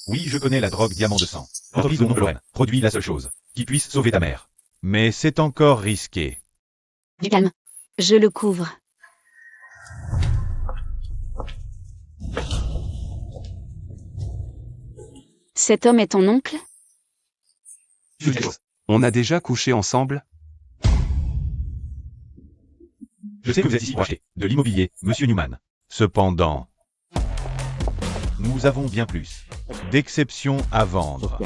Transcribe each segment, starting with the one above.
Oui, je connais la drogue diamant de sang. Entreprise au nom de Lorraine produit la seule chose qui puisse sauver ta mère. Mais c'est encore risqué. Du calme. Je le couvre. Cet homme est ton oncle? On a déjà couché ensemble? Je sais que vous êtes ici pour acheter de l'immobilier, monsieur Newman. Cependant, nous avons bien plus d'exceptions à vendre.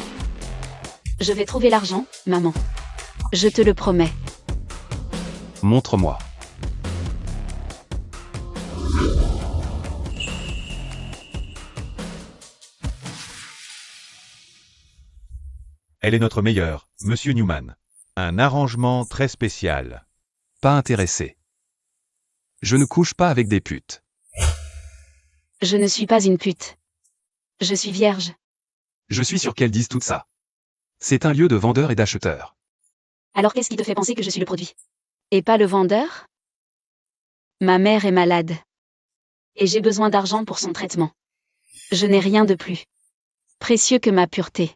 Je vais trouver l'argent, maman. Je te le promets. Montre-moi. Elle est notre meilleure, monsieur Newman. Un arrangement très spécial. Pas intéressé. Je ne couche pas avec des putes. Je ne suis pas une pute. Je suis vierge. Je suis sûr qu'elles disent tout ça. C'est un lieu de vendeurs et d'acheteurs. Alors qu'est-ce qui te fait penser que je suis le produit? Et pas le vendeur? Ma mère est malade. Et j'ai besoin d'argent pour son traitement. Je n'ai rien de plus précieux que ma pureté.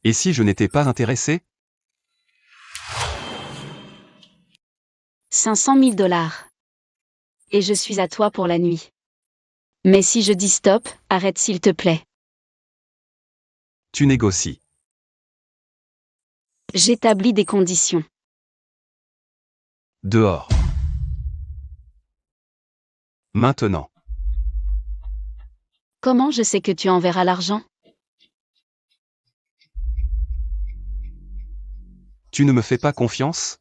Et si je n'étais pas intéressé? 500 000 $. Et je suis à toi pour la nuit. Mais si je dis stop, arrête s'il te plaît. Tu négocies. J'établis des conditions. Dehors. Maintenant. Comment je sais que tu enverras l'argent? Tu ne me fais pas confiance?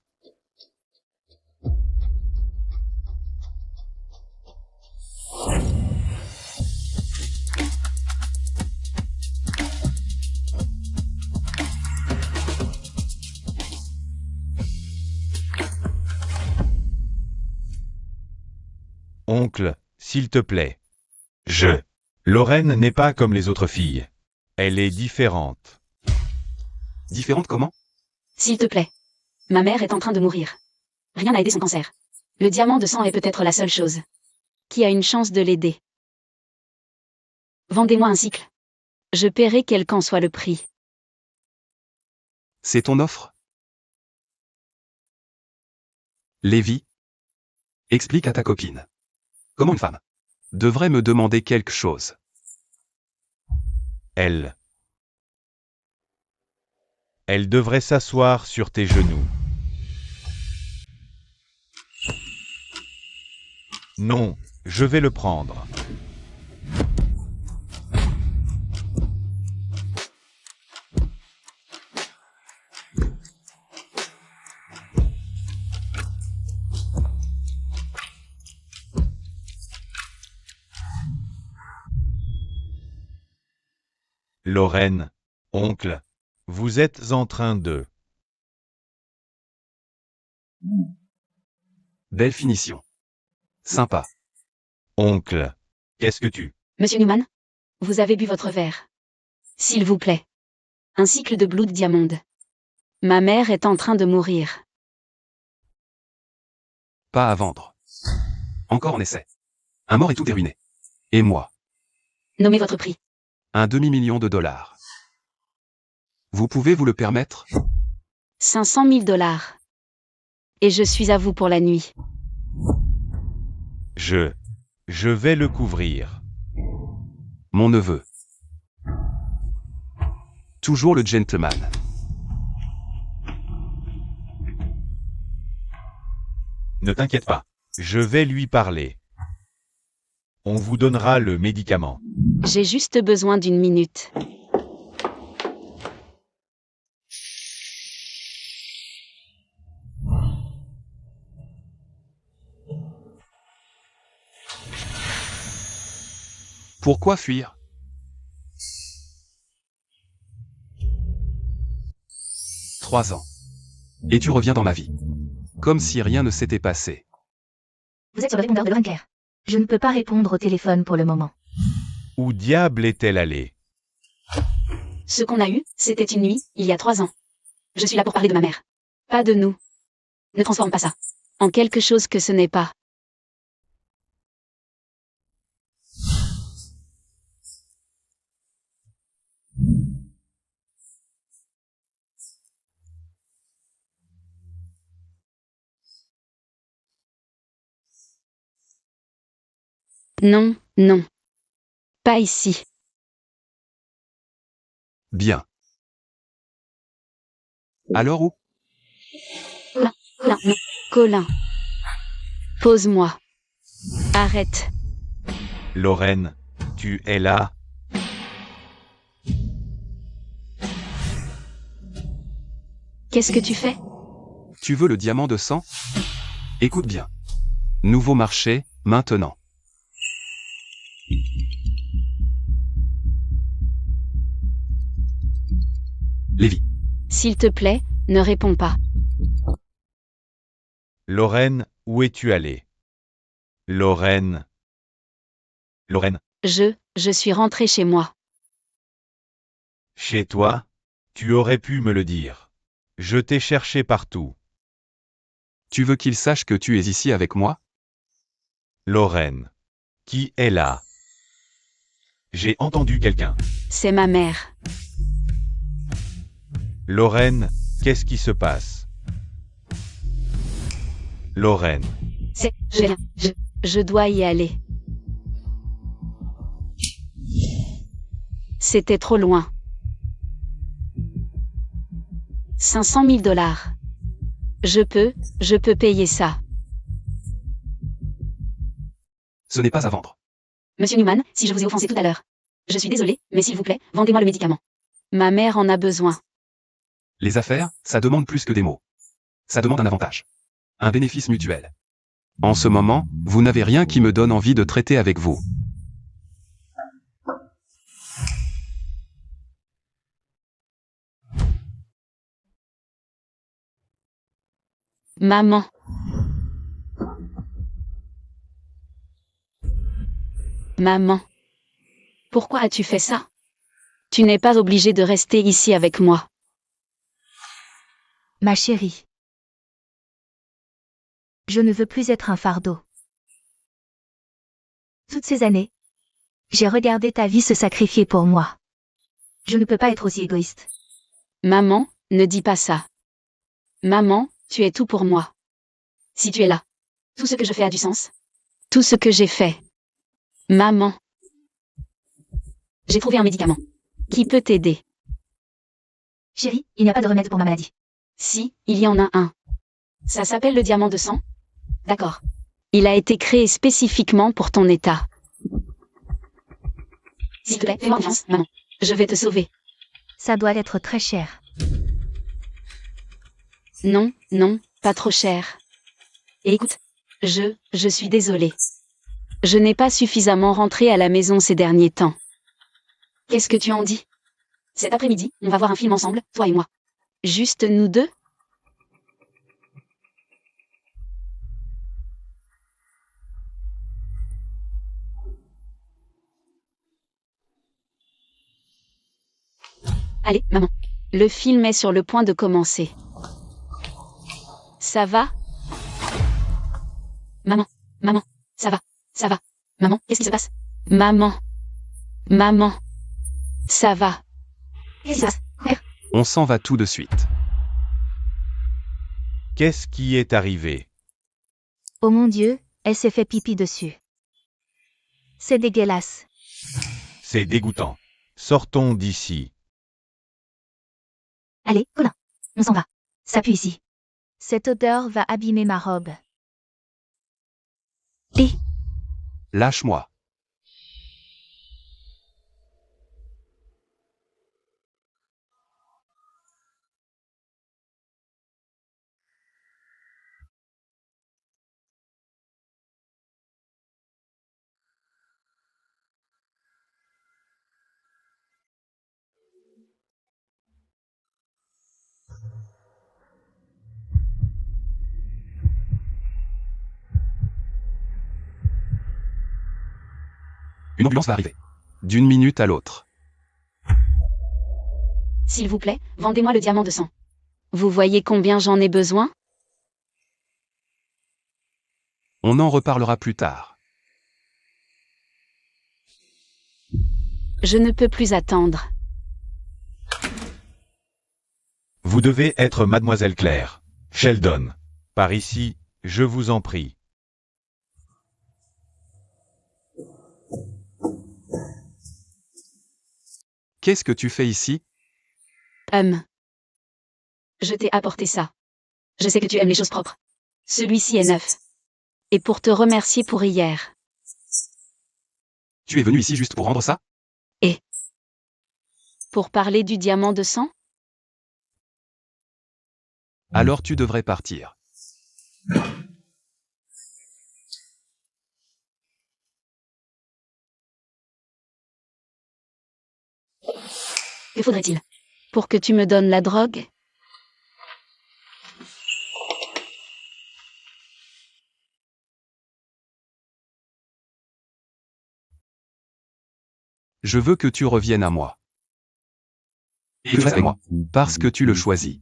Oncle, s'il te plaît. Lorraine n'est pas comme les autres filles. Elle est différente. Différente comment? S'il te plaît. Ma mère est en train de mourir. Rien n'a aidé son cancer. Le diamant de sang est peut-être la seule chose qui a une chance de l'aider. Vendez-moi un cycle. Je paierai quel qu'en soit le prix. C'est ton offre? Lévi, explique à ta copine. Comment une femme devrait me demander quelque chose? Elle devrait s'asseoir sur tes genoux. Non, je vais le prendre. Lorraine, oncle, vous êtes en train de... Belle finition. Sympa. Oncle, qu'est-ce que tu... Monsieur Newman? Vous avez bu votre verre. S'il vous plaît. Un cycle de Blood Diamond. Ma mère est en train de mourir. Pas à vendre. Encore en essai. Un mort et tout est ruiné. Et moi? Nommez votre prix. Un demi-million de dollars. Vous pouvez vous le permettre? 500 000 $. Et je suis à vous pour la nuit. Je vais le couvrir. Mon neveu. Toujours le gentleman. Ne t'inquiète pas, je vais lui parler. On vous donnera le médicament. J'ai juste besoin d'une minute. Pourquoi fuir? « 3 ans. Et tu reviens dans ma vie. Comme si rien ne s'était passé. Vous êtes sur le répondeur de Lorraine Care. Je ne peux pas répondre au téléphone pour le moment. Où diable est-elle allée? Ce qu'on a eu, c'était une nuit, il y a 3 ans. Je suis là pour parler de ma mère. Pas de nous. Ne transforme pas ça en quelque chose que ce n'est pas. Non, non. Pas ici. Bien. Alors où? Colin, non. Colin. Pose-moi. Arrête. Lorraine, tu es là? Qu'est-ce que tu fais? Tu veux le diamant de sang? Écoute bien. Nouveau marché, maintenant. Lévi. S'il te plaît, ne réponds pas. Lorraine, où es-tu allée? Lorraine. Lorraine, Je suis rentré chez moi. chez toi? Tu aurais pu me le dire. Je t'ai cherché partout. Tu veux qu'il sache que tu es ici avec moi? Lorraine. Qui est là? J'ai entendu quelqu'un. C'est ma mère. Lorraine, qu'est-ce qui se passe? Lorraine. Je dois y aller. C'était trop loin. 500 000 $. Je peux payer ça. Ce n'est pas à vendre. Monsieur Newman, si je vous ai offensé tout à l'heure. Je suis désolé, mais s'il vous plaît, vendez-moi le médicament. Ma mère en a besoin. Les affaires, ça demande plus que des mots. Ça demande un avantage. Un bénéfice mutuel. En ce moment, vous n'avez rien qui me donne envie de traiter avec vous. Maman. Maman. Pourquoi as-tu fait ça? Tu n'es pas obligée de rester ici avec moi. Ma chérie. Je ne veux plus être un fardeau. Toutes ces années, j'ai regardé ta vie se sacrifier pour moi. Je ne peux pas être aussi égoïste. Maman, ne dis pas ça. Maman, tu es tout pour moi. Si tu es là, tout ce que je fais a du sens. Tout ce que j'ai fait. Maman. J'ai trouvé un médicament. Qui peut t'aider? Chérie, il n'y a pas de remède pour ma maladie. Si, il y en a un. Ça s'appelle le diamant de sang? D'accord. Il a été créé spécifiquement pour ton état. S'il te plaît, fais-moi confiance, maman. Je vais te sauver. Ça doit être très cher. Non, non, pas trop cher. Et écoute, je suis désolée. Je n'ai pas suffisamment rentré à la maison ces derniers temps. Qu'est-ce que tu en dis? Cet après-midi, on va voir un film ensemble, toi et moi. Juste nous deux? Allez, maman. Le film est sur le point de commencer. Ça va? Maman, maman, ça va, ça va. Maman, qu'est-ce qui se passe? Maman, maman, ça va. Qu'est-ce qui se passe? On s'en va tout de suite. Qu'est-ce qui est arrivé? Oh mon Dieu, elle s'est fait pipi dessus. C'est dégueulasse. C'est dégoûtant. Sortons d'ici. Allez, Colin, on s'en va. Ça pue ici. Cette odeur va abîmer ma robe. Lâche-moi. Une ambulance va arriver. D'une minute à l'autre. S'il vous plaît, vendez-moi le diamant de sang. Vous voyez combien j'en ai besoin? On en reparlera plus tard. Je ne peux plus attendre. Vous devez être mademoiselle Claire. Sheldon. Par ici, je vous en prie. Qu'est-ce que tu fais ici? Je t'ai apporté ça. Je sais que tu aimes les choses propres. Celui-ci est neuf. Et pour te remercier pour hier. Tu es venu ici juste pour rendre ça? Pour parler du diamant de sang? Alors tu devrais partir. Que faudrait-il? Pour que tu me donnes la drogue? Je veux que tu reviennes à moi. Et que tu restes avec moi, parce que tu le choisis.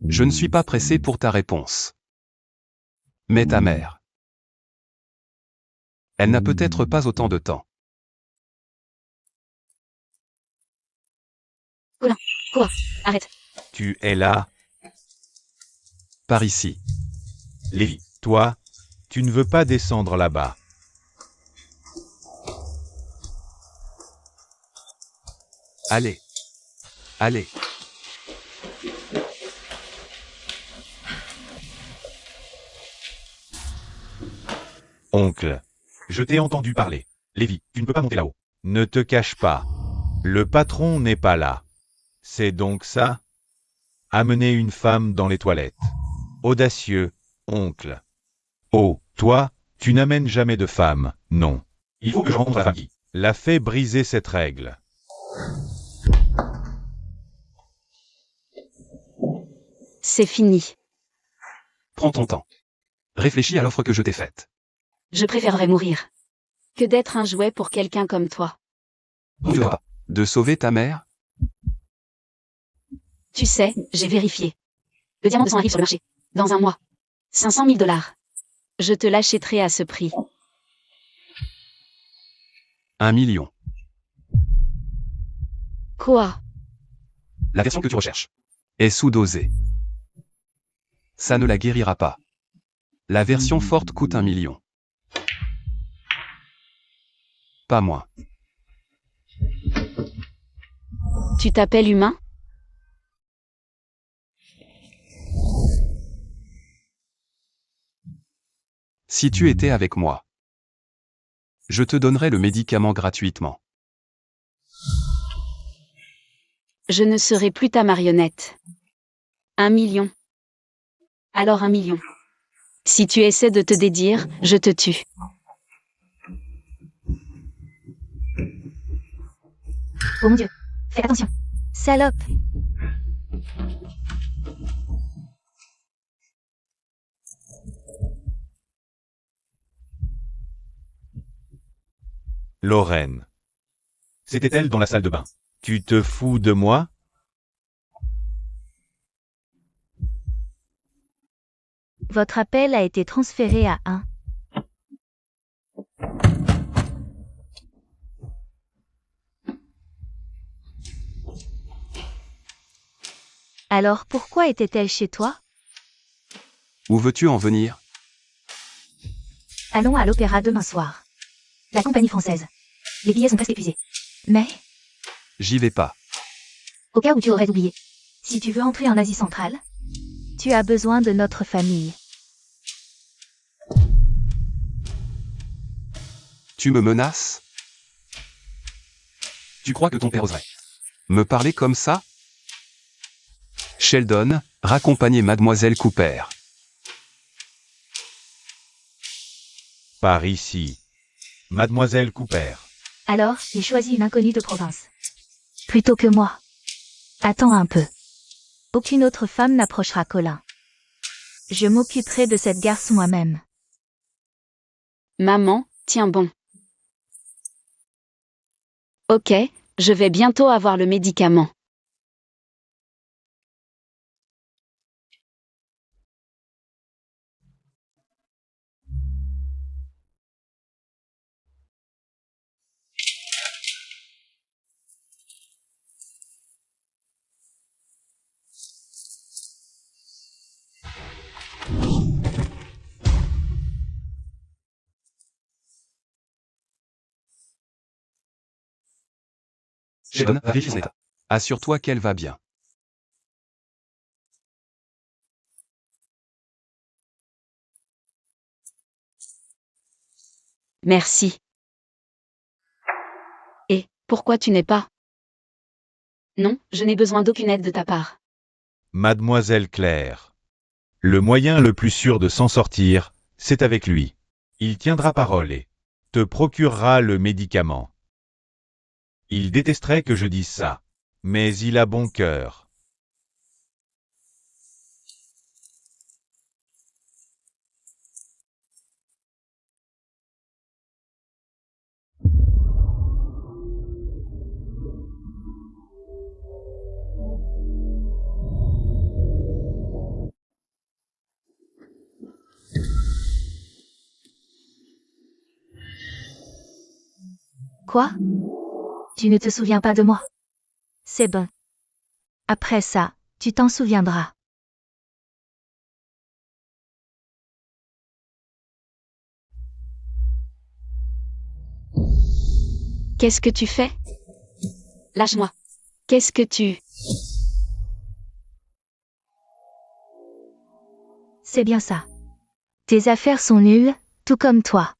Je ne suis pas pressé pour ta réponse. Mais ta mère. Elle n'a peut-être pas autant de temps. Arrête. Tu es là, Par ici. Lévi. Toi, tu ne veux pas descendre là-bas. Allez. Allez. Oncle. Je t'ai entendu parler. Lévi, tu ne peux pas monter là-haut. Ne te cache pas. Le patron n'est pas là. C'est donc ça? Amener une femme dans les toilettes. Audacieux, oncle. Oh, toi, tu n'amènes jamais de femme, non. Il faut que je rencontre la femme qui l'a fait briser cette règle. C'est fini. Prends ton temps. Réfléchis à l'offre que je t'ai faite. Je préférerais mourir que d'être un jouet pour quelqu'un comme toi. Tu ne pas de sauver ta mère? Tu sais, j'ai vérifié. Le diamant de sang arrive sur le marché. Dans un mois. 500 000 $. Je te l'achèterai à ce prix. 1 million. Quoi? La version que tu recherches est sous-dosée. Ça ne la guérira pas. La version forte coûte 1 million. Pas moins. Tu t'appelles humain? Si tu étais avec moi, je te donnerais le médicament gratuitement. Je ne serai plus ta marionnette. 1 million. Alors 1 million. Si tu essaies de te dédire, je te tue. Oh mon Dieu. Fais attention. Salope. Lorraine. C'était elle dans la salle de bain. Tu te fous de moi? Votre appel a été transféré à 1. Alors pourquoi était-elle chez toi? Où veux-tu en venir? Allons à l'opéra demain soir. La compagnie française. Les billets sont presque épuisés. Mais, J'y vais pas. au cas où tu aurais oublié, si tu veux entrer en Asie centrale, tu as besoin de notre famille. Tu me menaces? Tu crois que ton père oserait me parler comme ça? Sheldon, raccompagnez Mademoiselle Cooper. Par ici. Mademoiselle Cooper. Alors, il choisit une inconnue de province. Plutôt que moi. Attends un peu. Aucune autre femme n'approchera Colin. Je m'occuperai de cette garçon moi-même. Maman, tiens bon. Ok, je vais bientôt avoir le médicament. Sheldon, vérifie son état. Assure-toi qu'elle va bien. Merci. Et, pourquoi tu n'es pas? Non, je n'ai besoin d'aucune aide de ta part. Mademoiselle Claire. Le moyen le plus sûr de s'en sortir, c'est avec lui. Il tiendra parole et te procurera le médicament. Il détesterait que je dise ça. Mais il a bon cœur. Quoi? Tu ne te souviens pas de moi? C'est bon. Après ça, tu t'en souviendras. Qu'est-ce que tu fais? Lâche-moi. Qu'est-ce que tu... C'est bien ça. Tes affaires sont nulles, tout comme toi.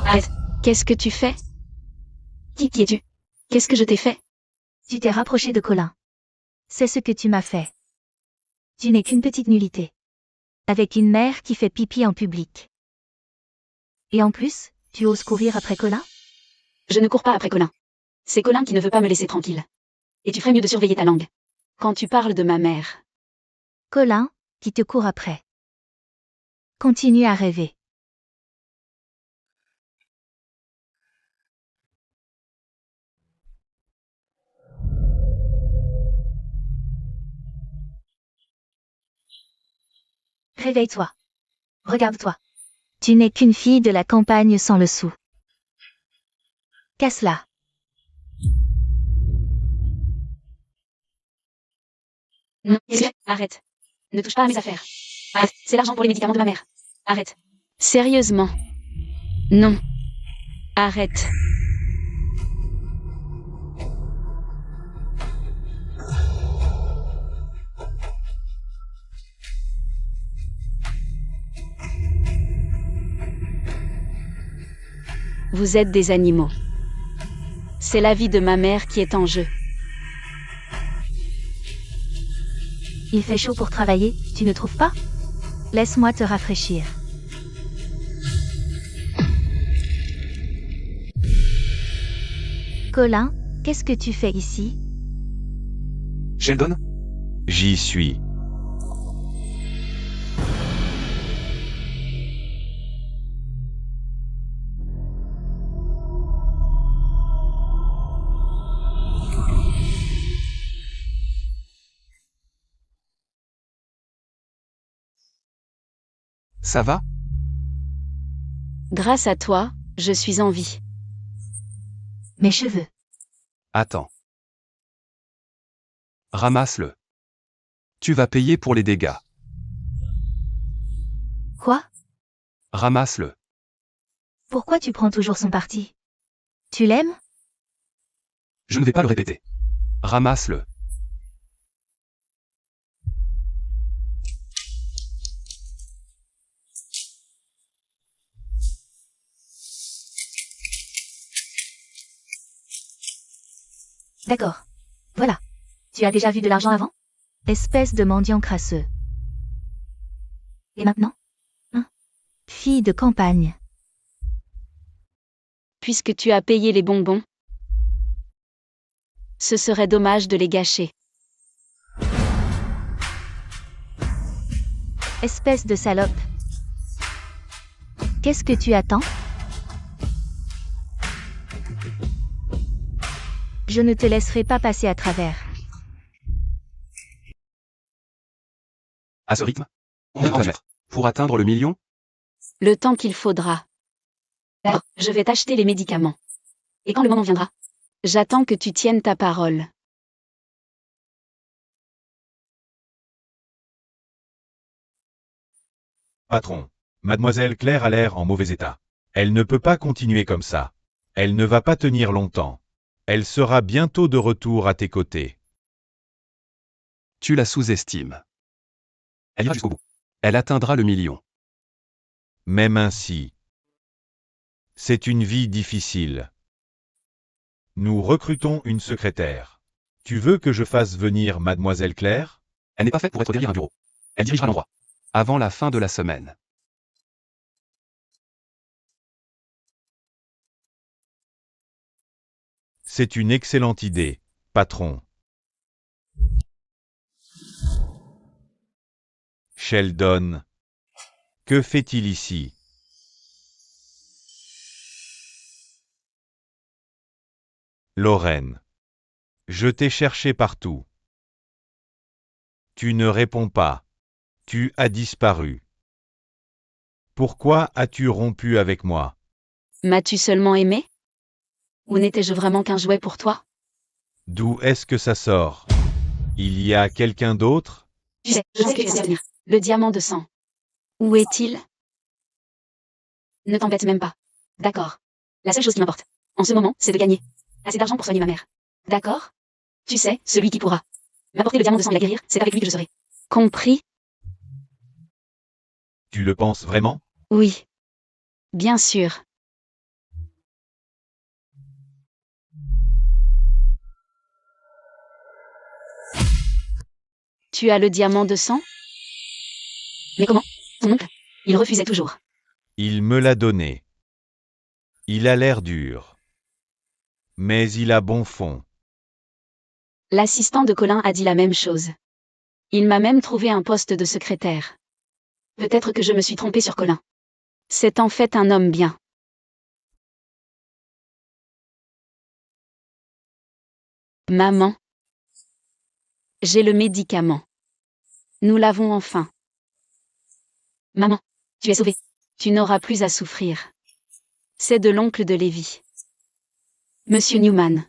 Arrête. Qu'est-ce que tu fais? Qui es-tu? Qu'est-ce que je t'ai fait? Tu t'es rapproché de Colin. C'est ce que tu m'as fait. Tu n'es qu'une petite nullité. Avec une mère qui fait pipi en public. Et en plus, tu oses courir après Colin? Je ne cours pas après Colin. C'est Colin qui ne veut pas me laisser tranquille. Et tu ferais mieux de surveiller ta langue. Quand tu parles de ma mère. Colin, qui te court après. Continue à rêver. Réveille-toi. Regarde-toi. Tu n'es qu'une fille de la campagne sans le sou. Casse-la. Non, arrête. Ne touche pas à mes affaires. Arrête, c'est l'argent pour les médicaments de ma mère. Arrête. Sérieusement. Non. Arrête. Vous êtes des animaux. C'est la vie de ma mère qui est en jeu. Il fait chaud pour travailler, tu ne trouves pas? Laisse-moi te rafraîchir. Colin, qu'est-ce que tu fais ici? Sheldon? J'y suis. Ça va? Grâce à toi, je suis en vie. Mes cheveux. Attends. Ramasse-le. Tu vas payer pour les dégâts. Quoi? Ramasse-le. Pourquoi tu prends toujours son parti? Tu l'aimes? Je ne vais pas le répéter. Ramasse-le. D'accord. Voilà. Tu as déjà vu de l'argent avant? Espèce de mendiant crasseux. Et maintenant? Hein? Fille de campagne. Puisque tu as payé les bonbons, ce serait dommage de les gâcher. Espèce de salope. Qu'est-ce que tu attends? Je ne te laisserai pas passer à travers. À ce rythme, on va mettre. Pour atteindre le million? Le temps qu'il faudra. Alors, je vais t'acheter les médicaments. Et quand le moment viendra, j'attends que tu tiennes ta parole. Patron. Mademoiselle Claire a l'air en mauvais état. Elle ne peut pas continuer comme ça. Elle ne va pas tenir longtemps. Elle sera bientôt de retour à tes côtés. Tu la sous-estimes. Elle ira jusqu'au bout. Elle atteindra le million. Même ainsi. C'est une vie difficile. Nous recrutons une secrétaire. Tu veux que je fasse venir Mademoiselle Claire? Elle n'est pas faite pour être derrière un bureau. Elle dirigera l'endroit. Avant la fin de la semaine. C'est une excellente idée, patron. Sheldon. Que fait-il ici? Lorraine. Je t'ai cherché partout. Tu ne réponds pas. Tu as disparu. Pourquoi as-tu rompu avec moi? M'as-tu seulement aimé? Ou n'étais-je vraiment qu'un jouet pour toi? D'où est-ce que ça sort? Il y a quelqu'un d'autre? Je sais que tu vas venir. Le diamant de sang. Où est-il? Ne t'embête même pas. D'accord. La seule chose qui m'importe, en ce moment, c'est de gagner assez d'argent pour soigner ma mère. D'accord? Tu sais, celui qui pourra m'apporter le diamant de sang et la guérir, c'est avec lui que je serai. Compris? Tu le penses vraiment? Oui. Bien sûr. Tu as le diamant de sang? Mais comment? Ton oncle? Il refusait toujours. Il me l'a donné. Il a l'air dur. Mais il a bon fond. L'assistant de Colin a dit la même chose. Il m'a même trouvé un poste de secrétaire. Peut-être que je me suis trompée sur Colin. C'est en fait un homme bien. Maman. J'ai le médicament. Nous l'avons enfin. Maman, tu es sauvée. Tu n'auras plus à souffrir. C'est de l'oncle de Lévi. Monsieur Newman.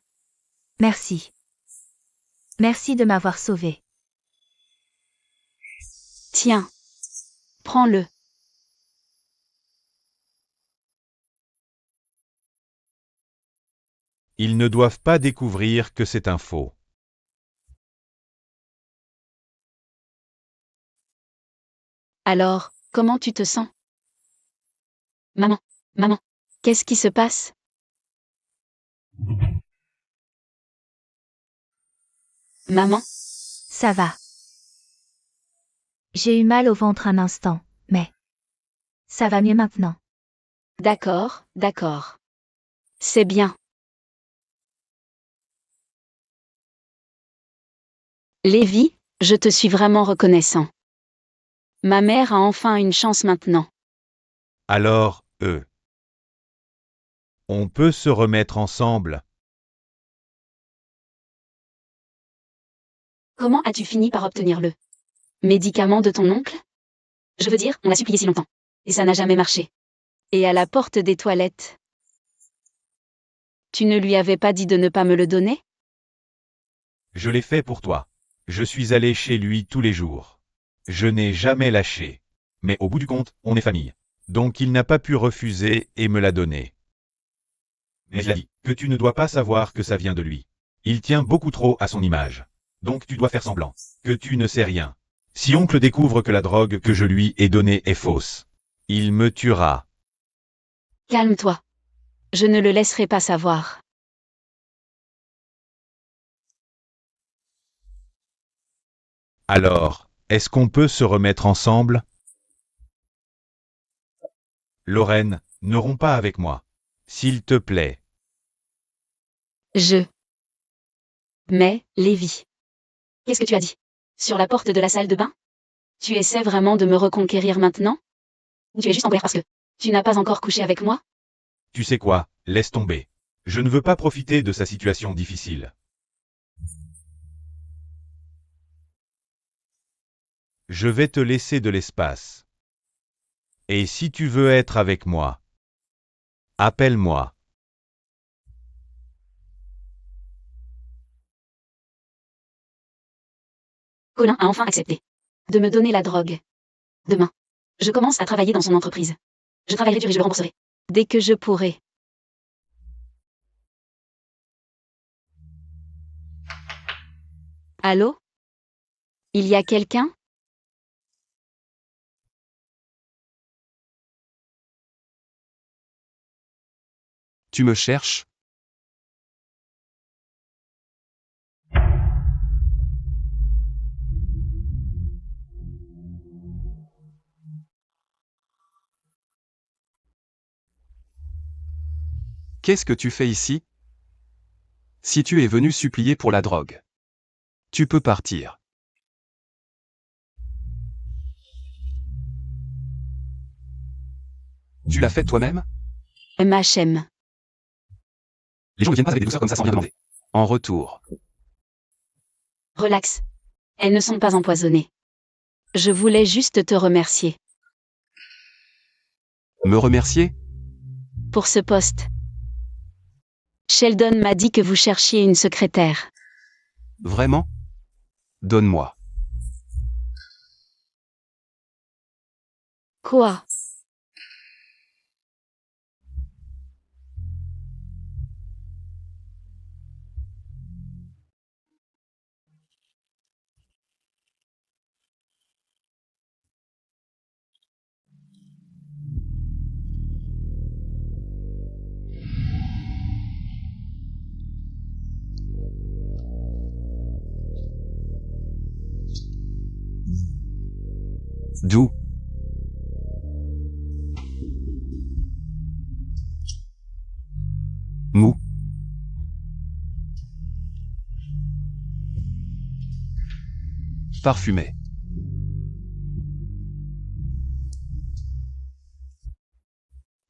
Merci. Merci de m'avoir sauvé. Tiens. Prends-le. Ils ne doivent pas découvrir que c'est un faux. Alors, comment tu te sens? Maman, qu'est-ce qui se passe? Maman, Ça va. J'ai eu mal au ventre un instant, mais ça va mieux maintenant. d'accord. C'est bien. Lévi, je te suis vraiment reconnaissant. Ma mère a enfin une chance maintenant. Alors, on peut se remettre ensemble. Comment as-tu fini par obtenir le médicament de ton oncle? Je veux dire, on a supplié si longtemps. Et ça n'a jamais marché. Et à la porte des toilettes. Tu ne lui avais pas dit de ne pas me le donner? Je l'ai fait pour toi. Je suis allé chez lui tous les jours. Je n'ai jamais lâché. Mais au bout du compte, on est famille. Donc il n'a pas pu refuser et me l'a donné. Mais il a dit que tu ne dois pas savoir que ça vient de lui. Il tient beaucoup trop à son image. Donc tu dois faire semblant que tu ne sais rien. Si oncle découvre que la drogue que je lui ai donnée est fausse, il me tuera. Calme-toi. Je ne le laisserai pas savoir. Alors, est-ce qu'on peut se remettre ensemble? Lorraine, ne romps pas avec moi. S'il te plaît. Mais, Lévi. Qu'est-ce que tu as dit? Sur la porte de la salle de bain? Tu essaies vraiment de me reconquérir maintenant? Ou tu es juste en colère parce que tu n'as pas encore couché avec moi? Tu sais quoi, laisse tomber. Je ne veux pas profiter de sa situation difficile. Je vais te laisser de l'espace. Et si tu veux être avec moi, appelle-moi. Colin a enfin accepté de me donner la drogue. Demain, je commence à travailler dans son entreprise. Je travaillerai dur et je le rembourserai. Dès que je pourrai. Allô? Il y a quelqu'un? Tu me cherches? Qu'est-ce que tu fais ici? Si tu es venu supplier pour la drogue, tu peux partir. Tu l'as fait toi-même? MHM. Les gens ne viennent pas avec des douceurs comme ça sans rien demander. En retour, Relax. Elles ne sont pas empoisonnées. Je voulais juste te remercier me remercier? pour ce poste. Sheldon m'a dit que vous cherchiez une secrétaire. Vraiment? Donne-moi. Quoi? D'où? Mou. Parfumé.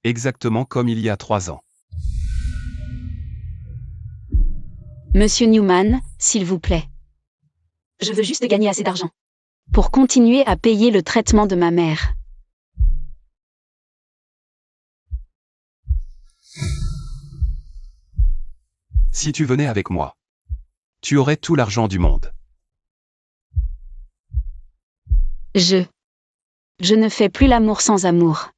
Exactement comme il y a 3 ans. Monsieur Newman, s'il vous plaît. Je veux juste gagner assez d'argent pour continuer à payer le traitement de ma mère. Si tu venais avec moi, tu aurais tout l'argent du monde. Je ne fais plus l'amour sans amour.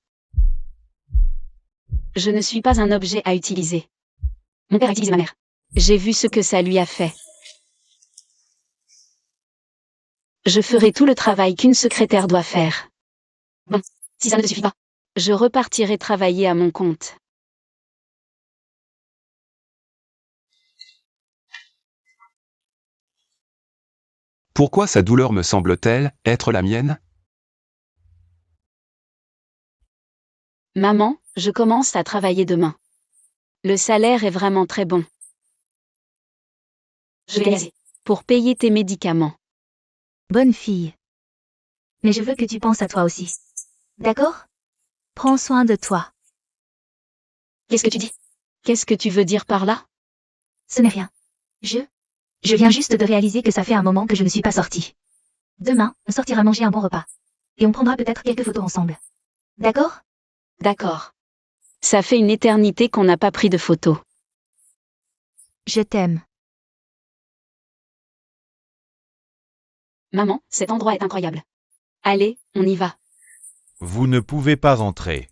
Je ne suis pas un objet à utiliser. Mon père a utilisé ma mère. J'ai vu ce que ça lui a fait. Je ferai tout le travail qu'une secrétaire doit faire. Bon, si ça ne te suffit pas, je repartirai travailler à mon compte. Pourquoi sa douleur me semble-t-elle être la mienne? Maman, je commence à travailler demain. Le salaire est vraiment très bon. Je vais gagner assez pour payer tes médicaments. Bonne fille. Mais je veux que tu penses à toi aussi. D'accord? Prends soin de toi. Qu'est-ce que tu dis? Qu'est-ce que tu veux dire par là? Ce n'est rien. Je viens juste de réaliser que ça fait un moment que je ne suis pas sortie. Demain, on sortira manger un bon repas. Et on prendra peut-être quelques photos ensemble. D'accord? D'accord. Ça fait une éternité qu'on n'a pas pris de photos. Je t'aime. Maman, cet endroit est incroyable. Allez, on y va. Vous ne pouvez pas entrer.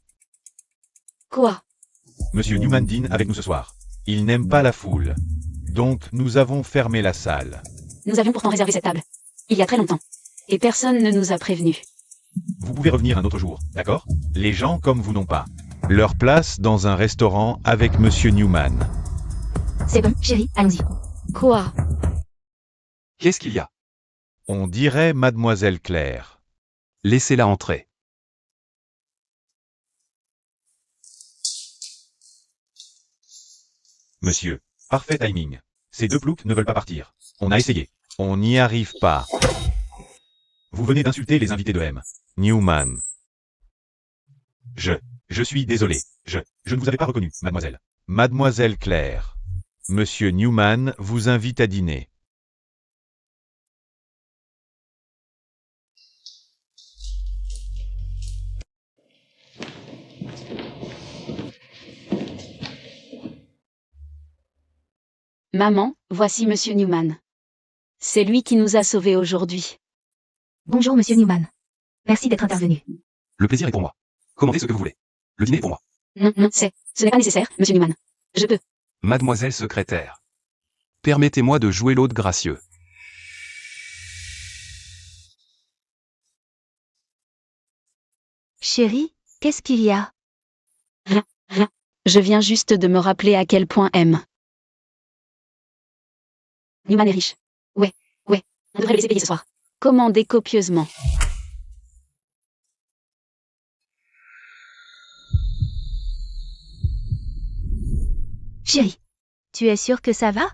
Quoi? Monsieur Newman dîne avec nous ce soir. Il n'aime pas la foule. Donc nous avons fermé la salle. Nous avions pourtant réservé cette table. Il y a très longtemps. Et personne ne nous a prévenus. Vous pouvez revenir un autre jour, d'accord? Les gens comme vous n'ont pas leur place dans un restaurant avec Monsieur Newman. C'est bon, chérie, allons-y. Quoi? Qu'est-ce qu'il y a? On dirait Mademoiselle Claire. Laissez-la entrer. Monsieur, parfait timing. Ces deux ploucs ne veulent pas partir. On a essayé. On n'y arrive pas. Vous venez d'insulter les invités de M. Newman. Je suis désolé. Je ne vous avais pas reconnu, mademoiselle. Mademoiselle Claire. Monsieur Newman vous invite à dîner. Maman, voici Monsieur Newman. C'est lui qui nous a sauvés aujourd'hui. Bonjour, monsieur Newman. Merci d'être intervenu. Le plaisir est pour moi. Commandez ce que vous voulez. Le dîner est pour moi. Non, ce n'est pas nécessaire, Monsieur Newman. Je peux. Mademoiselle secrétaire. Permettez-moi de jouer l'hôte gracieux. Chérie, qu'est-ce qu'il y a? Je viens juste de me rappeler à quel point Newman est riche. Ouais. On devrait le laisser payer ce soir. Commandez copieusement. Chérie, tu es sûre que ça va?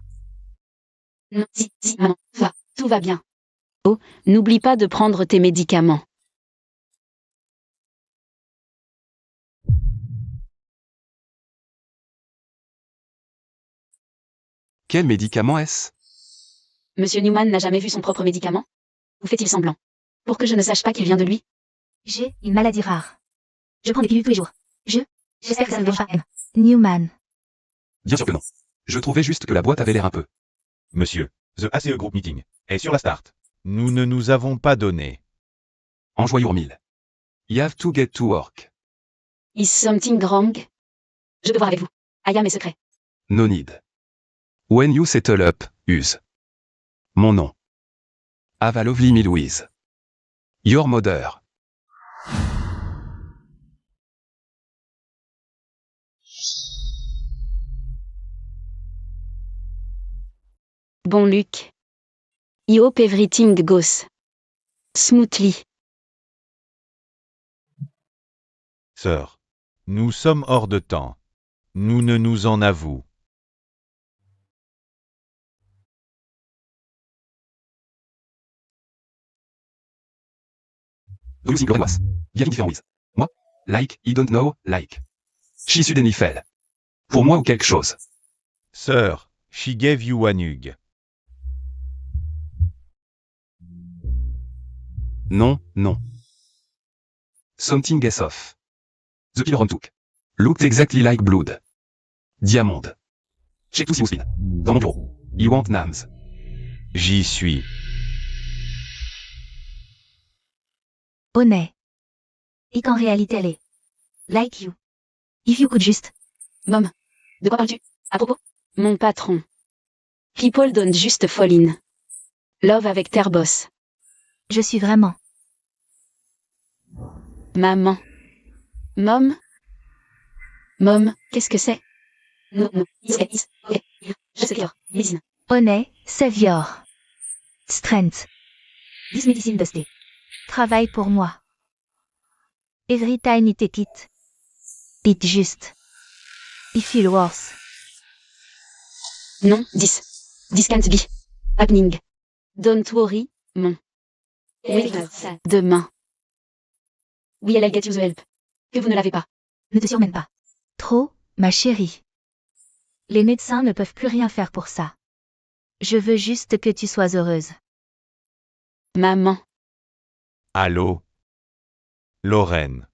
Non, si, maman, tout va bien. Oh, n'oublie pas de prendre tes médicaments. Quel médicament est-ce? Monsieur Newman n'a jamais vu son propre médicament? Ou fait-il semblant? Pour que je ne sache pas qu'il vient de lui? J'ai une maladie rare. Je prends des pilules tous les jours. J'espère que ça ne dérange pas, M. Newman. Bien sûr que non. Je trouvais juste que la boîte avait l'air un peu. Monsieur, The ACE Group Meeting est sur la start. Nous ne nous avons pas donné. Enjoy 1000. You have to get to work. Is something wrong? Je peux voir avec vous. Aya mes secrets. No need. When you settle up, use. Mon nom. Have a lovely meal with. Your mother. Bon Luc. I hope everything goes smoothly. Sœur. Nous sommes hors de temps. Nous ne nous en avouons. Do you think Lauren was? Getting différent with. Moi? Like, he don't know, like. She should any fell. Pour moi ou quelque chose. Sœur, she gave you one hug. Non. Something is off. The pill Ron took. Looked exactly like blood. Diamond. Check to see who's been. Dans mon bureau. You want names. J'y suis. Honnête. Et qu'en réalité elle est. Like you. If you could just. Mom. De quoi parles-tu? À propos? Mon patron. People don't just fall in love avec their boss. Je suis vraiment. Maman. Mom, qu'est-ce que c'est? Non, ok. Je sais que médecine. Honnête, savior. Strength. This medicine does it. Travaille pour moi. Every time you take it. It just. It feel worse. Non, this can't be happening. Don't worry, mon. Demain. Oui, elle get you the help. Que vous ne l'avez pas. Ne te surmène pas. Trop, ma chérie. Les médecins ne peuvent plus rien faire pour ça. Je veux juste que tu sois heureuse. Maman. Allô? Lorraine.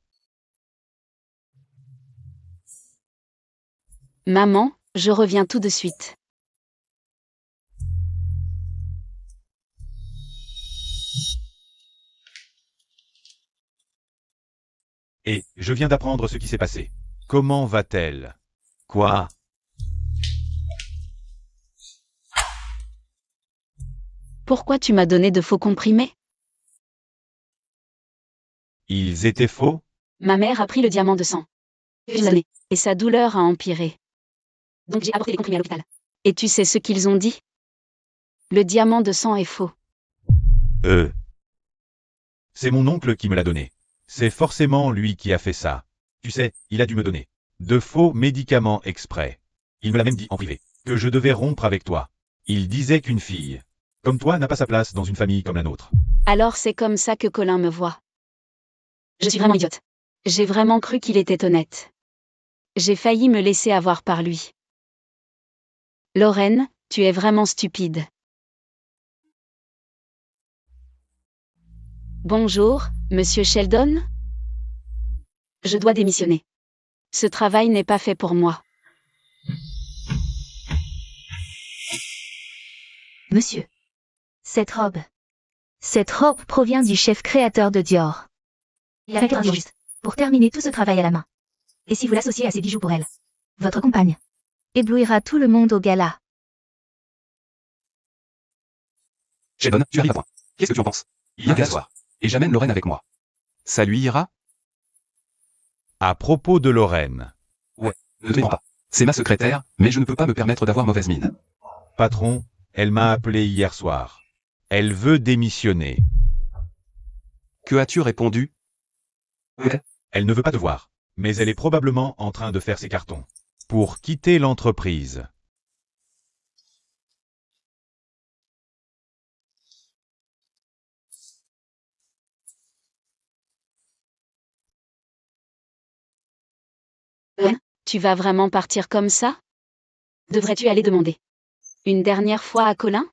Maman, je reviens tout de suite. Et, je viens d'apprendre ce qui s'est passé. Comment va-t-elle? Quoi? Pourquoi tu m'as donné de faux comprimés? Ils étaient faux? Ma mère a pris le diamant de sang. Et sa douleur a empiré. Donc j'ai apporté les comprimés à l'hôpital. Et tu sais ce qu'ils ont dit? Le diamant de sang est faux. C'est mon oncle qui me l'a donné. C'est forcément lui qui a fait ça. Tu sais, il a dû me donner de faux médicaments exprès. Il me l'a même dit en privé, que je devais rompre avec toi. Il disait qu'une fille comme toi n'a pas sa place dans une famille comme la nôtre. Alors c'est comme ça que Colin me voit. Je suis vraiment idiote. J'ai vraiment cru qu'il était honnête. J'ai failli me laisser avoir par lui. Lorraine, tu es vraiment stupide. Bonjour, monsieur Sheldon? Je dois démissionner. Ce travail n'est pas fait pour moi. Monsieur. Cette robe provient du chef créateur de Dior. Il a fait un jour juste pour terminer tout ce travail à la main. Et si vous l'associez à ses bijoux pour elle, votre compagne éblouira tout le monde au gala. Sheldon, tu arrives à point. Qu'est-ce que tu en penses? Il y a qu'à soir. Et j'amène Lorraine avec moi. Ça lui ira? À propos de Lorraine. Ne te mens pas. C'est ma secrétaire, mais je ne peux pas me permettre d'avoir mauvaise mine. Patron, elle m'a appelé hier soir. Elle veut démissionner. Que as-tu répondu? Elle ne veut pas te voir, mais elle est probablement en train de faire ses cartons. Pour quitter l'entreprise. Tu vas vraiment partir comme ça? Devrais-tu aller demander une dernière fois à Colin?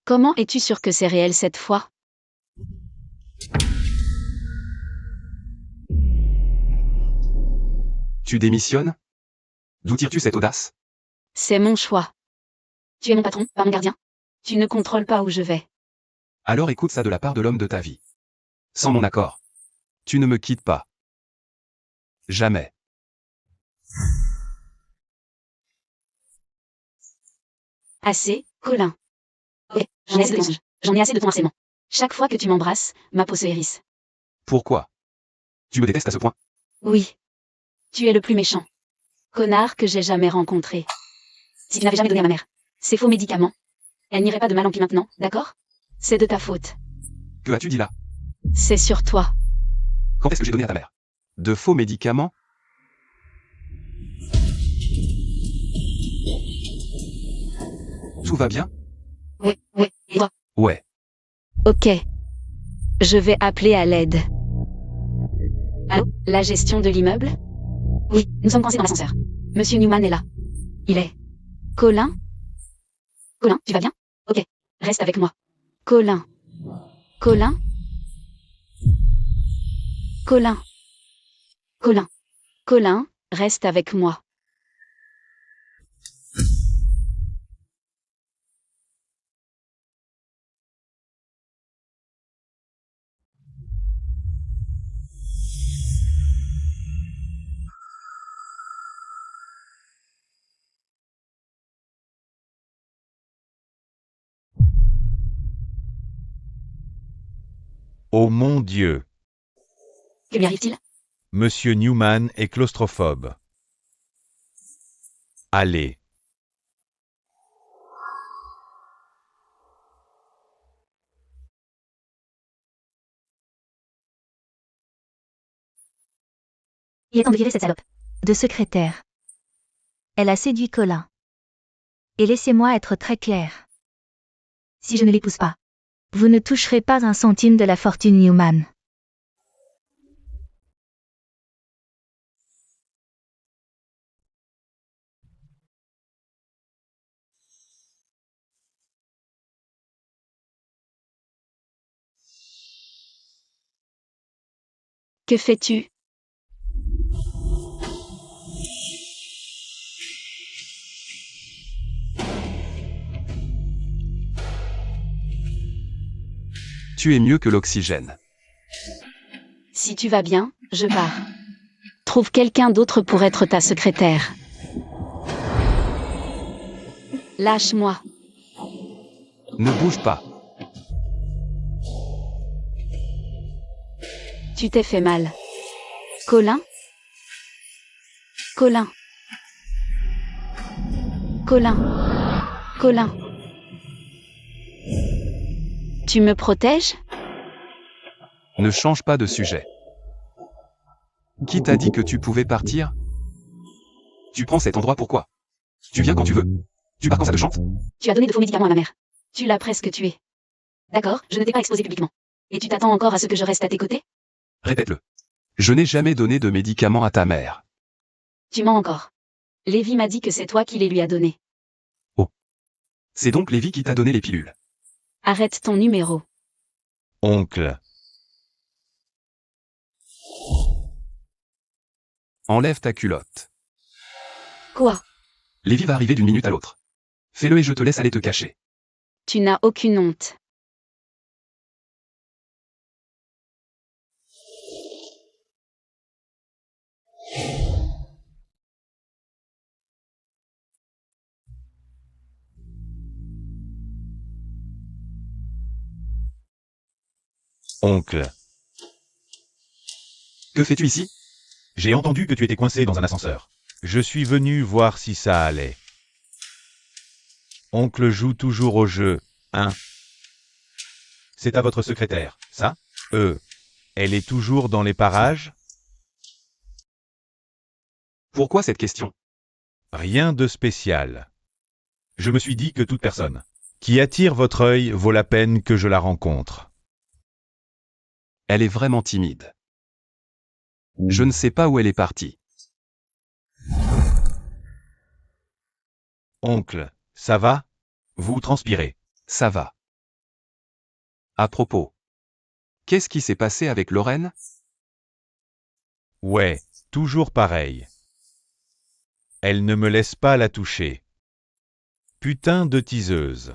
Comment es-tu sûr que c'est réel cette fois? Tu démissionnes? D'où tires-tu cette audace? C'est mon choix. Tu es mon patron, pas mon gardien. Tu ne contrôles pas où je vais. Alors écoute ça de la part de l'homme de ta vie. Sans mon accord. Tu ne me quittes pas. Jamais. Assez, Colin. Ok, j'en ai assez de mensonges. J'en ai assez de ton harcèlement. Chaque fois que tu m'embrasses, ma peau se hérisse. Pourquoi? Tu me détestes à ce point? Oui. Tu es le plus méchant connard que j'ai jamais rencontré. Si tu n'avais jamais donné à ma mère ces faux médicaments, elle n'irait pas de mal en pis maintenant, d'accord? C'est de ta faute. Que as-tu dit là? C'est sur toi. Quand est-ce que j'ai donné à ta mère? De faux médicaments? Tout va bien? Oui, et toi? Ouais. Ok. Je vais appeler à l'aide. Allô? La gestion de l'immeuble? Oui, nous sommes coincés dans l'ascenseur. Monsieur Newman est là. Il est... Colin? Colin, tu vas bien? Ok. Reste avec moi. Colin. Colin? Colin. Colin. Colin, reste avec moi. Oh mon Dieu. Que lui arrive-t-il? Monsieur Newman est claustrophobe. Allez. Il est temps de virer cette salope de secrétaire. Elle a séduit Colin. Et laissez-moi être très clair. Si je ne l'épouse pas, vous ne toucherez pas un centime de la fortune Newman. Que fais-tu? Tu es mieux que l'oxygène. Si tu vas bien, je pars. Trouve quelqu'un d'autre pour être ta secrétaire. Lâche-moi. Ne bouge pas. Tu t'es fait mal. Colin? Colin. Colin. Colin. Tu me protèges? Ne change pas de sujet. Qui t'a dit que tu pouvais partir? Tu prends cet endroit pourquoi? Tu viens quand tu veux. Tu pars quand ça te chante. Tu as donné de faux médicaments à ma mère. Tu l'as presque tuée. D'accord, je ne t'ai pas exposé publiquement. Et tu t'attends encore à ce que je reste à tes côtés? Répète-le. Je n'ai jamais donné de médicaments à ta mère. Tu mens encore. Lévi m'a dit que c'est toi qui les lui as donnés. C'est donc Lévi qui t'a donné les pilules. Arrête ton numéro. Oncle. Enlève ta culotte. Quoi? Lévi va arriver d'une minute à l'autre. Fais-le et je te laisse aller te cacher. Tu n'as aucune honte. Oncle. Que fais-tu ici? J'ai entendu que tu étais coincé dans un ascenseur. Je suis venu voir si ça allait. Oncle joue toujours au jeu, hein? C'est à votre secrétaire, ça? Elle est toujours dans les parages? Pourquoi cette question? Rien de spécial. Je me suis dit que toute personne qui attire votre œil vaut la peine que je la rencontre. Elle est vraiment timide. Je ne sais pas où elle est partie. Oncle, ça va? Vous transpirez. Ça va. À propos. Qu'est-ce qui s'est passé avec Lorraine? Ouais, toujours pareil. Elle ne me laisse pas la toucher. Putain de teaseuse.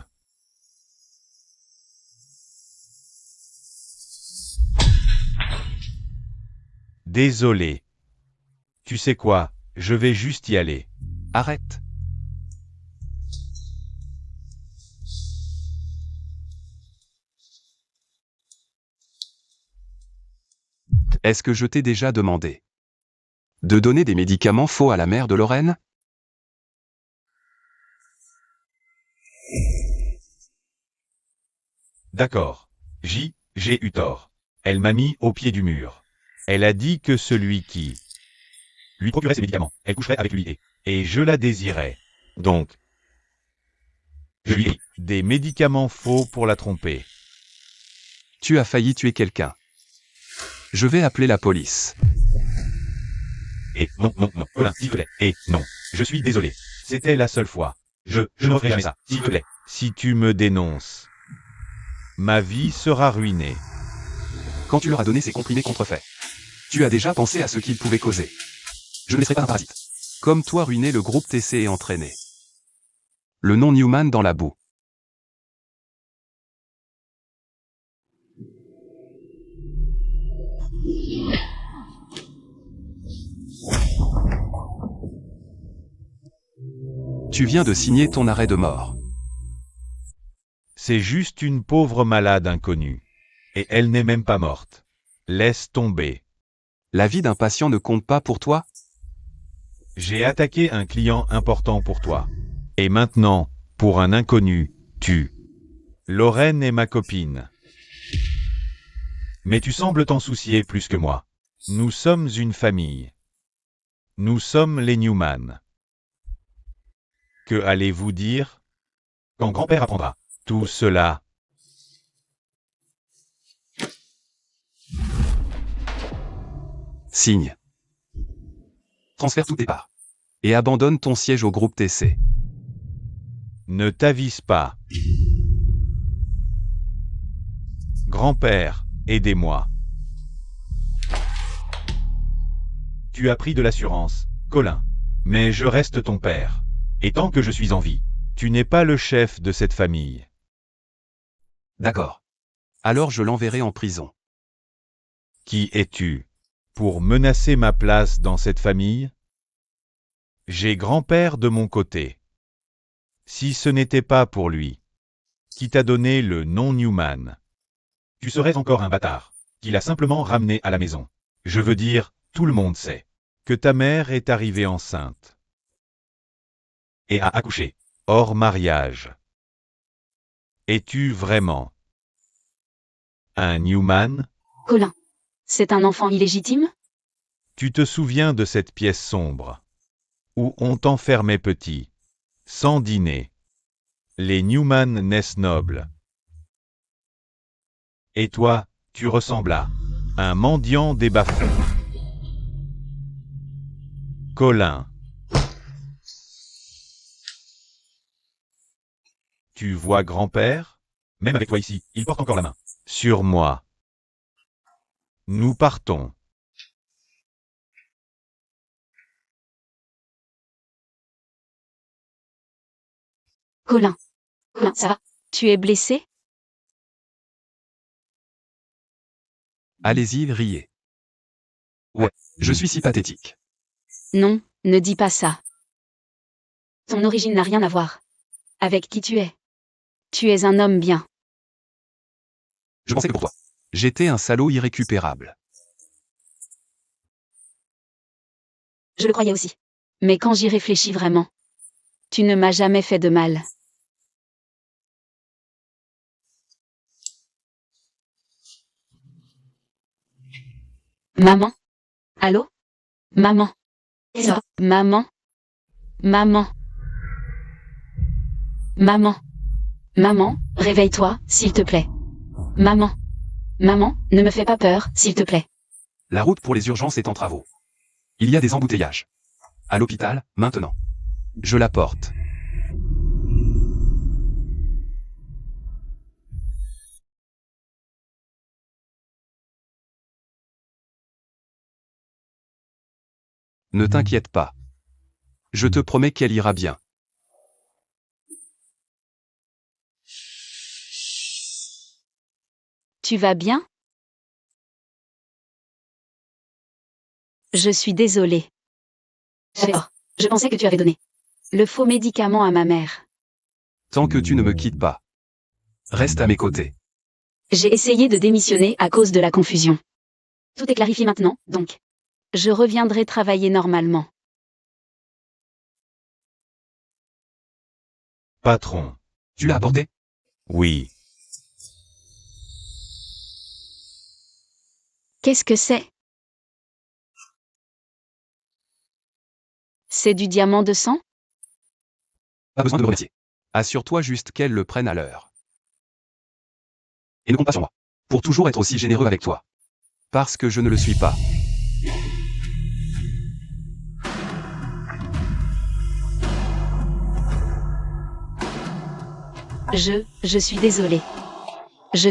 Désolé. Tu sais quoi, je vais juste y aller. Arrête. Est-ce que je t'ai déjà demandé de donner des médicaments faux à la mère de Lorraine? D'accord. J'ai eu tort. Elle m'a mis au pied du mur. Elle a dit que celui qui lui procurait ses médicaments, elle coucherait avec lui et je la désirais. Donc, je lui ai des médicaments faux pour la tromper. Tu as failli tuer quelqu'un. Je vais appeler la police. Et non, Colin, s'il te plaît. Et non, je suis désolé. C'était la seule fois. Je ne referai jamais ça, s'il te plaît. Si tu me dénonces, ma vie sera ruinée. Quand tu leur as donné ces comprimés contrefaits, tu as déjà pensé à ce qu'ils pouvaient causer. Je ne laisserai pas un parasite. Comme toi ruiner le groupe TC et entraîner le nom Newman dans la boue. Tu viens de signer ton arrêt de mort. C'est juste une pauvre malade inconnue. Et elle n'est même pas morte. Laisse tomber. La vie d'un patient ne compte pas pour toi? J'ai attaqué un client important pour toi. Et maintenant, pour un inconnu, Lorraine est ma copine. Mais tu sembles t'en soucier plus que moi. Nous sommes une famille. Nous sommes les Newman. Que allez-vous dire quand grand-père apprendra tout cela? Signe. Transfère tous tes parts. Et abandonne ton siège au groupe TC. Ne t'avise pas. Grand-père, aidez-moi. Tu as pris de l'assurance, Colin. Mais je reste ton père. Et tant que je suis en vie, tu n'es pas le chef de cette famille. D'accord. Alors je l'enverrai en prison. Qui es-tu pour menacer ma place dans cette famille? J'ai grand-père de mon côté. Si ce n'était pas pour lui, qui t'a donné le nom Newman, tu serais encore un bâtard, qu'il a simplement ramené à la maison. Je veux dire, tout le monde sait que ta mère est arrivée enceinte et a accouché, hors mariage. Es-tu vraiment un Newman? Colin. C'est un enfant illégitime? Tu te souviens de cette pièce sombre où on t'enfermait petit, sans dîner. Les Newman naissent nobles. Et toi, tu ressembles à un mendiant des bas-fonds. Colin. Tu vois grand-père? Même avec toi ici, il porte encore la main sur moi. Nous partons. Colin. Colin, ça va? Tu es blessé? Allez-y, riez. Ouais, je suis si pathétique. Non, ne dis pas ça. Ton origine n'a rien à voir avec qui tu es. Tu es un homme bien. Je pensais que pour toi, j'étais un salaud irrécupérable. Je le croyais aussi. Mais quand j'y réfléchis vraiment, tu ne m'as jamais fait de mal. Maman? Allô? Maman? Maman? Maman? Maman? Maman, réveille-toi, s'il te plaît. Maman? Maman, ne me fais pas peur, s'il te plaît. La route pour les urgences est en travaux. Il y a des embouteillages. À l'hôpital, maintenant. Je la porte. Ne t'inquiète pas. Je te promets qu'elle ira bien. Tu vas bien? Je suis désolée. Je pensais que tu avais donné le faux médicament à ma mère. Tant que tu ne me quittes pas. Reste à mes côtés. J'ai essayé de démissionner à cause de la confusion. Tout est clarifié maintenant, donc. Je reviendrai travailler normalement. Patron. Tu l'as apporté? Oui. Qu'est-ce que c'est? C'est du diamant de sang? Pas besoin de me remercier. Assure-toi juste qu'elle le prenne à l'heure. Et ne compte pas sur moi. Pour toujours être aussi généreux avec toi. Parce que je ne le suis pas. Je suis désolée. Je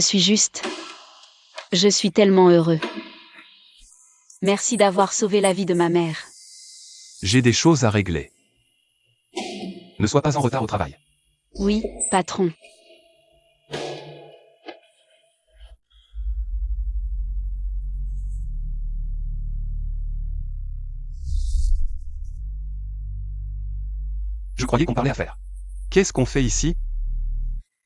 suis tellement heureux. Merci d'avoir sauvé la vie de ma mère. J'ai des choses à régler. Ne sois pas en retard au travail. Oui, patron. Je croyais qu'on parlait affaires. Qu'est-ce qu'on fait ici?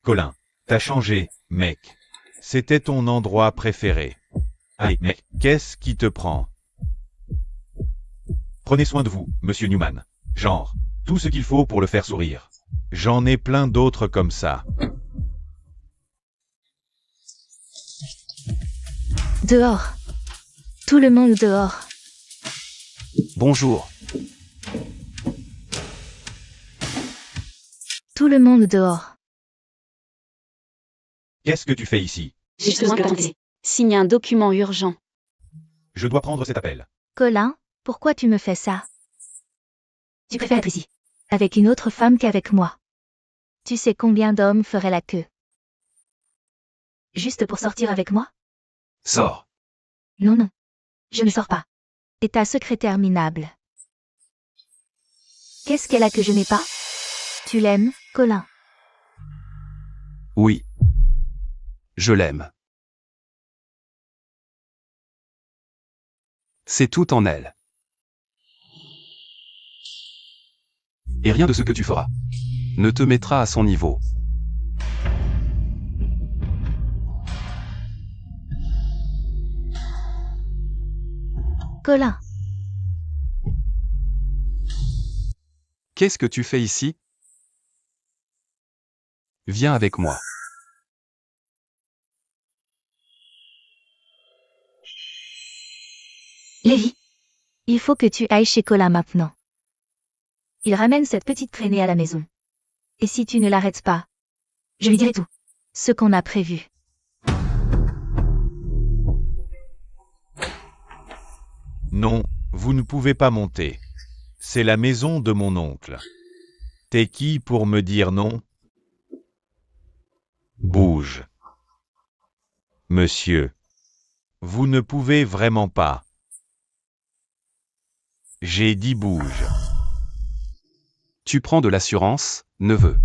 Colin, t'as changé, mec. C'était ton endroit préféré. Allez, mec, qu'est-ce qui te prend? Prenez soin de vous, monsieur Newman. Genre, tout ce qu'il faut pour le faire sourire. J'en ai plein d'autres comme ça. Dehors. Tout le monde dehors. Bonjour. Tout le monde dehors. Qu'est-ce que tu fais ici? J'ai besoin de ton Signe un document urgent. Je dois prendre cet appel. Colin, pourquoi tu me fais ça? Tu préfères être ici, avec une autre femme qu'avec moi. Tu sais combien d'hommes feraient la queue? Juste pour sortir avec moi? Sors. Non, non. Je ne sors pas. Et ta secrétaire minable. Qu'est-ce qu'elle a que je n'ai pas? Tu l'aimes, Colin? Oui. Je l'aime. C'est tout en elle. Et rien de ce que tu feras ne te mettra à son niveau. Colin. Qu'est-ce que tu fais ici? Viens avec moi. Lévi. Il faut que tu ailles chez Colin maintenant. Il ramène cette petite traînée à la maison. Et si tu ne l'arrêtes pas, je lui dirai tout. Ce qu'on a prévu. Non, vous ne pouvez pas monter. C'est la maison de mon oncle. T'es qui pour me dire non? Bouge. Monsieur. Vous ne pouvez vraiment pas. J'ai dit bouge. Tu prends de l'assurance, neveu.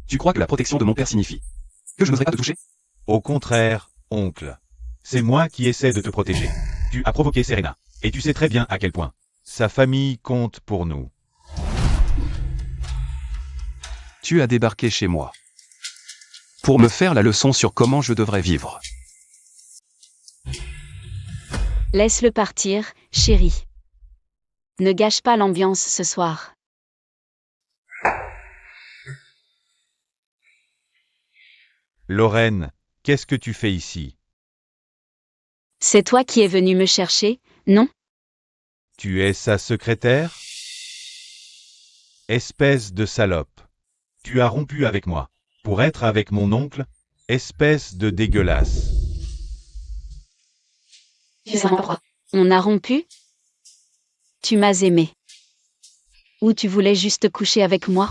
Tu crois que la protection de mon père signifie que je n'oserais pas te toucher? Au contraire, oncle. C'est moi qui essaie de te protéger. Tu as provoqué Serena. Et tu sais très bien à quel point. Sa famille compte pour nous. Tu as débarqué chez moi. Pour me faire la leçon sur comment je devrais vivre. Laisse-le partir, chérie. Ne gâche pas l'ambiance ce soir. Lorraine, qu'est-ce que tu fais ici? C'est toi qui es venu me chercher, non? Tu es sa secrétaire? Espèce de salope. Tu as rompu avec moi. Pour être avec mon oncle? Espèce de dégueulasse. Tu sais pourquoi? On a rompu? Tu m'as aimé. Ou tu voulais juste coucher avec moi?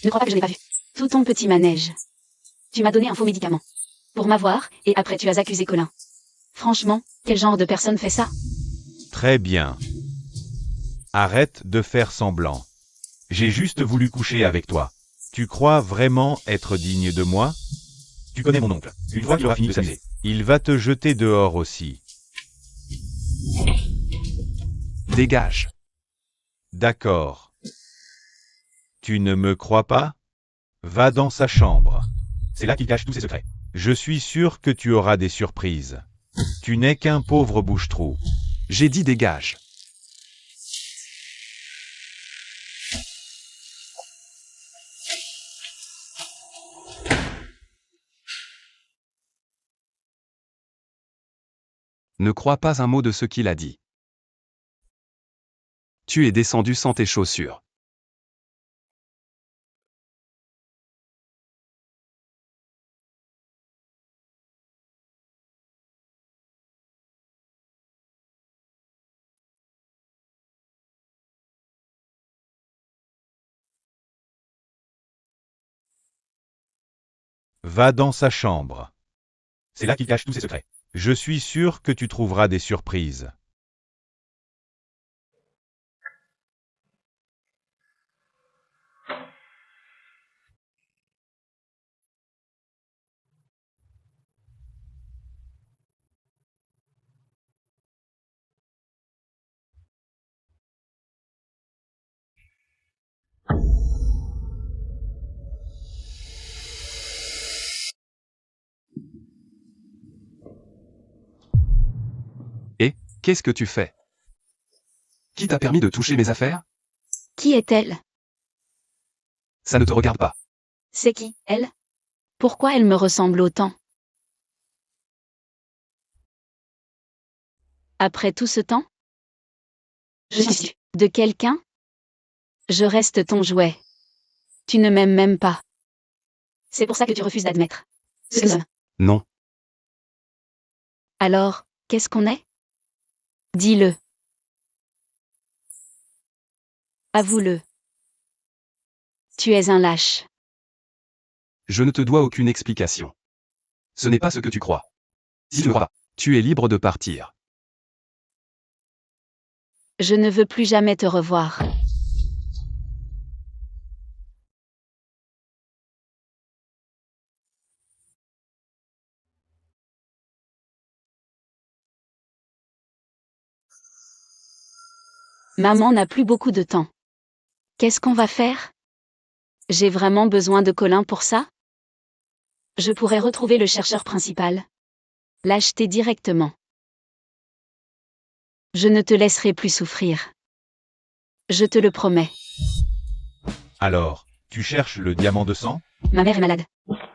Ne crois pas que je n'ai pas vu. Tout ton petit manège. Tu m'as donné un faux médicament. Pour m'avoir, et après tu as accusé Colin. Franchement, quel genre de personne fait ça? Très bien. Arrête de faire semblant. J'ai juste voulu coucher avec toi. Tu crois vraiment être digne de moi? Tu connais mon oncle. Une fois qu'il aura fini de s'amuser, il va te jeter dehors aussi. Dégage. D'accord. Tu ne me crois pas? Va dans sa chambre. C'est là qu'il cache tous ses secrets. Je suis sûr que tu auras des surprises. Tu n'es qu'un pauvre bouche-trou. J'ai dit dégage. Ne crois pas un mot de ce qu'il a dit. Tu es descendu sans tes chaussures. Va dans sa chambre. C'est là qu'il cache tous ses secrets. Je suis sûr que tu trouveras des surprises. Qu'est-ce que tu fais? Qui t'a permis de toucher mes affaires? Qui est-elle? Ça ne te regarde pas. C'est qui, elle? Pourquoi elle me ressemble autant? Après tout ce temps? Je suis issue de quelqu'un? Je reste ton jouet. Tu ne m'aimes même pas. C'est pour ça que tu refuses d'admettre. Ce que nous sommes. Non. Alors, qu'est-ce qu'on est? Dis-le. Avoue-le. Tu es un lâche. Je ne te dois aucune explication. Ce n'est pas ce que tu crois. Si tu ne crois pas, tu es libre de partir. Je ne veux plus jamais te revoir. Maman n'a plus beaucoup de temps. Qu'est-ce qu'on va faire? J'ai vraiment besoin de Colin pour ça? Je pourrais retrouver le chercheur principal. L'acheter directement. Je ne te laisserai plus souffrir. Je te le promets. Alors, tu cherches le diamant de sang? Ma mère est malade.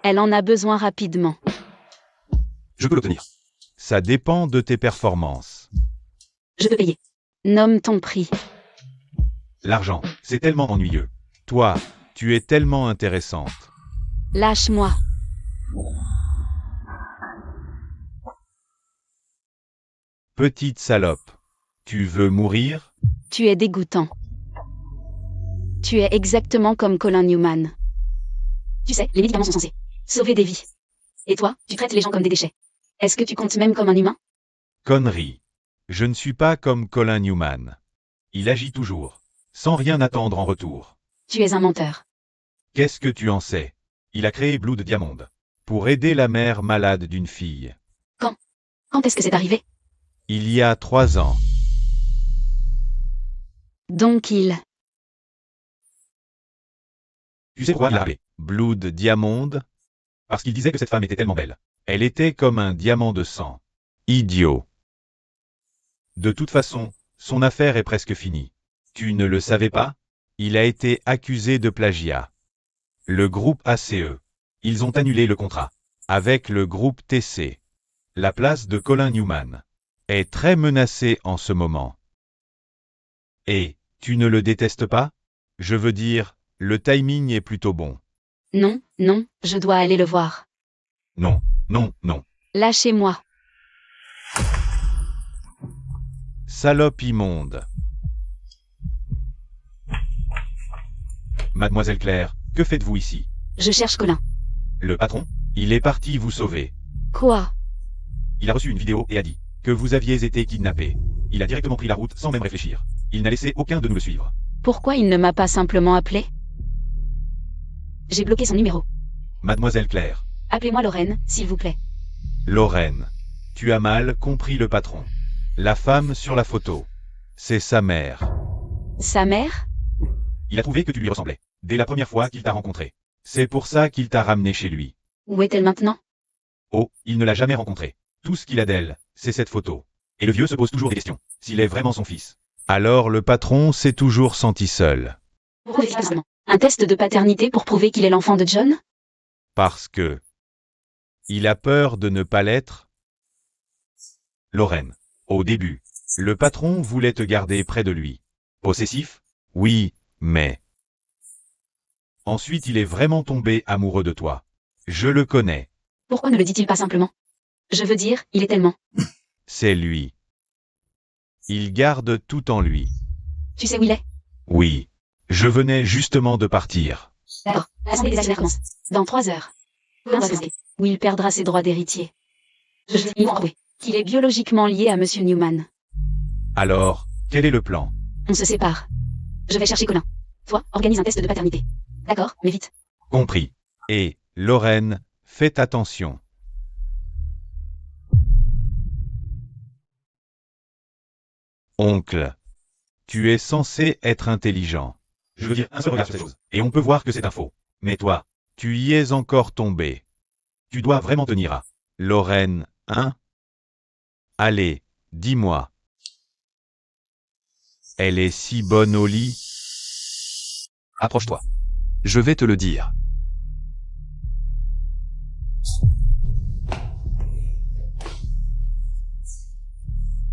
Elle en a besoin rapidement. Je peux l'obtenir. Ça dépend de tes performances. Je peux payer. Nomme ton prix. L'argent, c'est tellement ennuyeux. Toi, tu es tellement intéressante. Lâche-moi. Petite salope. Tu veux mourir? Tu es dégoûtant. Tu es exactement comme Colin Newman. Tu sais, les médicaments sont censés sauver des vies. Et toi, tu traites les gens comme des déchets. Est-ce que tu comptes même comme un humain? Connerie. Je ne suis pas comme Colin Newman. Il agit toujours, sans rien attendre en retour. Tu es un menteur. Qu'est-ce que tu en sais? Il a créé Blood Diamond pour aider la mère malade d'une fille. Quand est-ce que c'est arrivé? Il y a 3 ans. Donc il... Tu sais pourquoi il l'a appelé Blood Diamond? Parce qu'il disait que cette femme était tellement belle. Elle était comme un diamant de sang. Idiot. De toute façon, son affaire est presque finie. Tu ne le savais pas? Il a été accusé de plagiat. Le groupe ACE. Ils ont annulé le contrat. Avec le groupe TC. La place de Colin Newman est très menacée en ce moment. Et, tu ne le détestes pas? Je veux dire, le timing est plutôt bon. Non, non, je dois aller le voir. Non, non, non. Lâchez-moi. Salope immonde. Mademoiselle Claire, que faites-vous ici? Je cherche Colin. Le patron? Il est parti vous sauver. Quoi? Il a reçu une vidéo et a dit que vous aviez été kidnappé. Il a directement pris la route sans même réfléchir. Il n'a laissé aucun de nous le suivre. Pourquoi il ne m'a pas simplement appelé? J'ai bloqué son numéro. Mademoiselle Claire. Appelez-moi Lorraine, s'il vous plaît. Lorraine. Tu as mal compris le patron. La femme sur la photo. C'est sa mère. Sa mère? Il a trouvé que tu lui ressemblais. Dès la première fois qu'il t'a rencontré. C'est pour ça qu'il t'a ramené chez lui. Où est-elle maintenant? Oh, il ne l'a jamais rencontrée. Tout ce qu'il a d'elle, c'est cette photo. Et le vieux se pose toujours des questions. S'il est vraiment son fils. Alors le patron s'est toujours senti seul. Pourquoi un test de paternité pour prouver qu'il est l'enfant de John? Parce que... il a peur de ne pas l'être. Lorraine. Au début, le patron voulait te garder près de lui. Possessif? Oui, mais... ensuite il est vraiment tombé amoureux de toi. Je le connais. Pourquoi ne le dit-il pas simplement? Je veux dire, il est tellement... C'est lui. Il garde tout en lui. Tu sais où il est? Oui. Je venais justement de partir. D'accord. L'assemblée des actionnaires commence. Dans 3 heures. Où il perdra ses droits d'héritier. Je dis qu'il est biologiquement lié à Monsieur Newman. Alors, quel est le plan? On se sépare. Je vais chercher Colin. Toi, organise un test de paternité. D'accord, mais vite. Compris. Et, Lorraine, faites attention. Oncle. Tu es censé être intelligent. Je veux dire, un seul regard sur ces choses, et on peut voir que c'est un faux. Mais toi, tu y es encore tombé. Tu dois vraiment tenir à Lorraine, hein? Allez, dis-moi. Elle est si bonne au lit. Approche-toi. Je vais te le dire.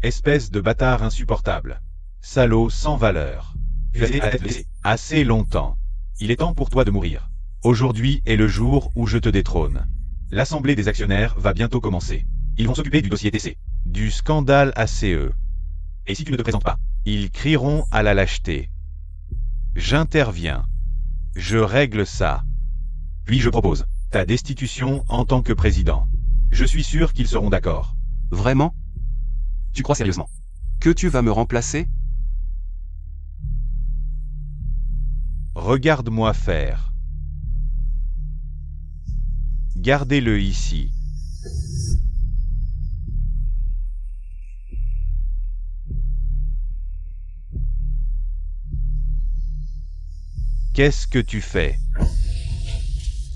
Espèce de bâtard insupportable. Salaud sans valeur. Tu as été à être blessé assez longtemps. Il est temps pour toi de mourir. Aujourd'hui est le jour où je te détrône. L'assemblée des actionnaires va bientôt commencer. Ils vont s'occuper du dossier TC. Du scandale ACE. Et si tu ne te présentes pas, ils crieront à la lâcheté. J'interviens. Je règle ça. Puis je propose ta destitution en tant que président. Je suis sûr qu'ils seront d'accord. Vraiment? Tu crois sérieusement que tu vas me remplacer? Regarde-moi faire. Gardez-le ici. Qu'est-ce que tu fais?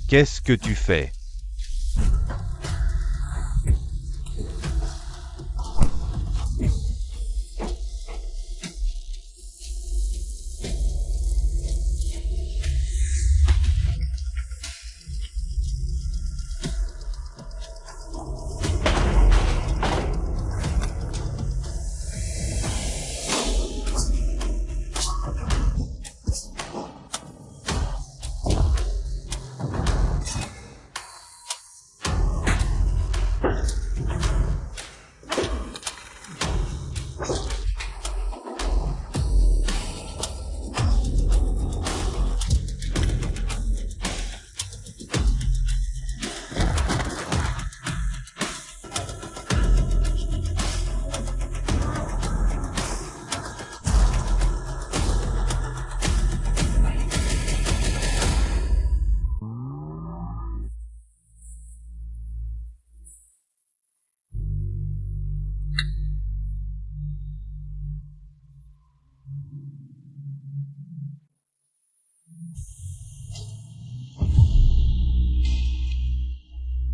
Qu'est-ce que tu fais?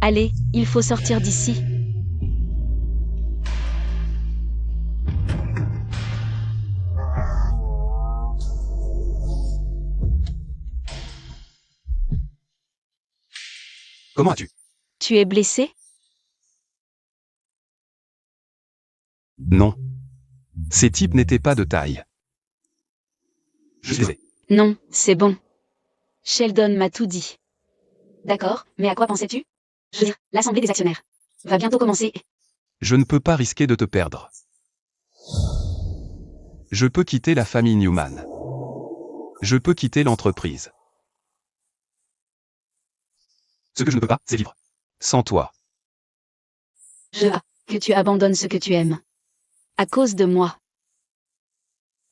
Allez, il faut sortir d'ici. Comment as-tu? Tu es blessé? Non. Ces types n'étaient pas de taille. Je les ai. Non, c'est bon. Sheldon m'a tout dit. D'accord, mais à quoi pensais-tu? Je veux dire, l'assemblée des actionnaires va bientôt commencer. Je ne peux pas risquer de te perdre. Je peux quitter la famille Newman. Je peux quitter l'entreprise. Ce que je ne peux pas, c'est vivre sans toi. Je veux que tu abandonnes ce que tu aimes. À cause de moi.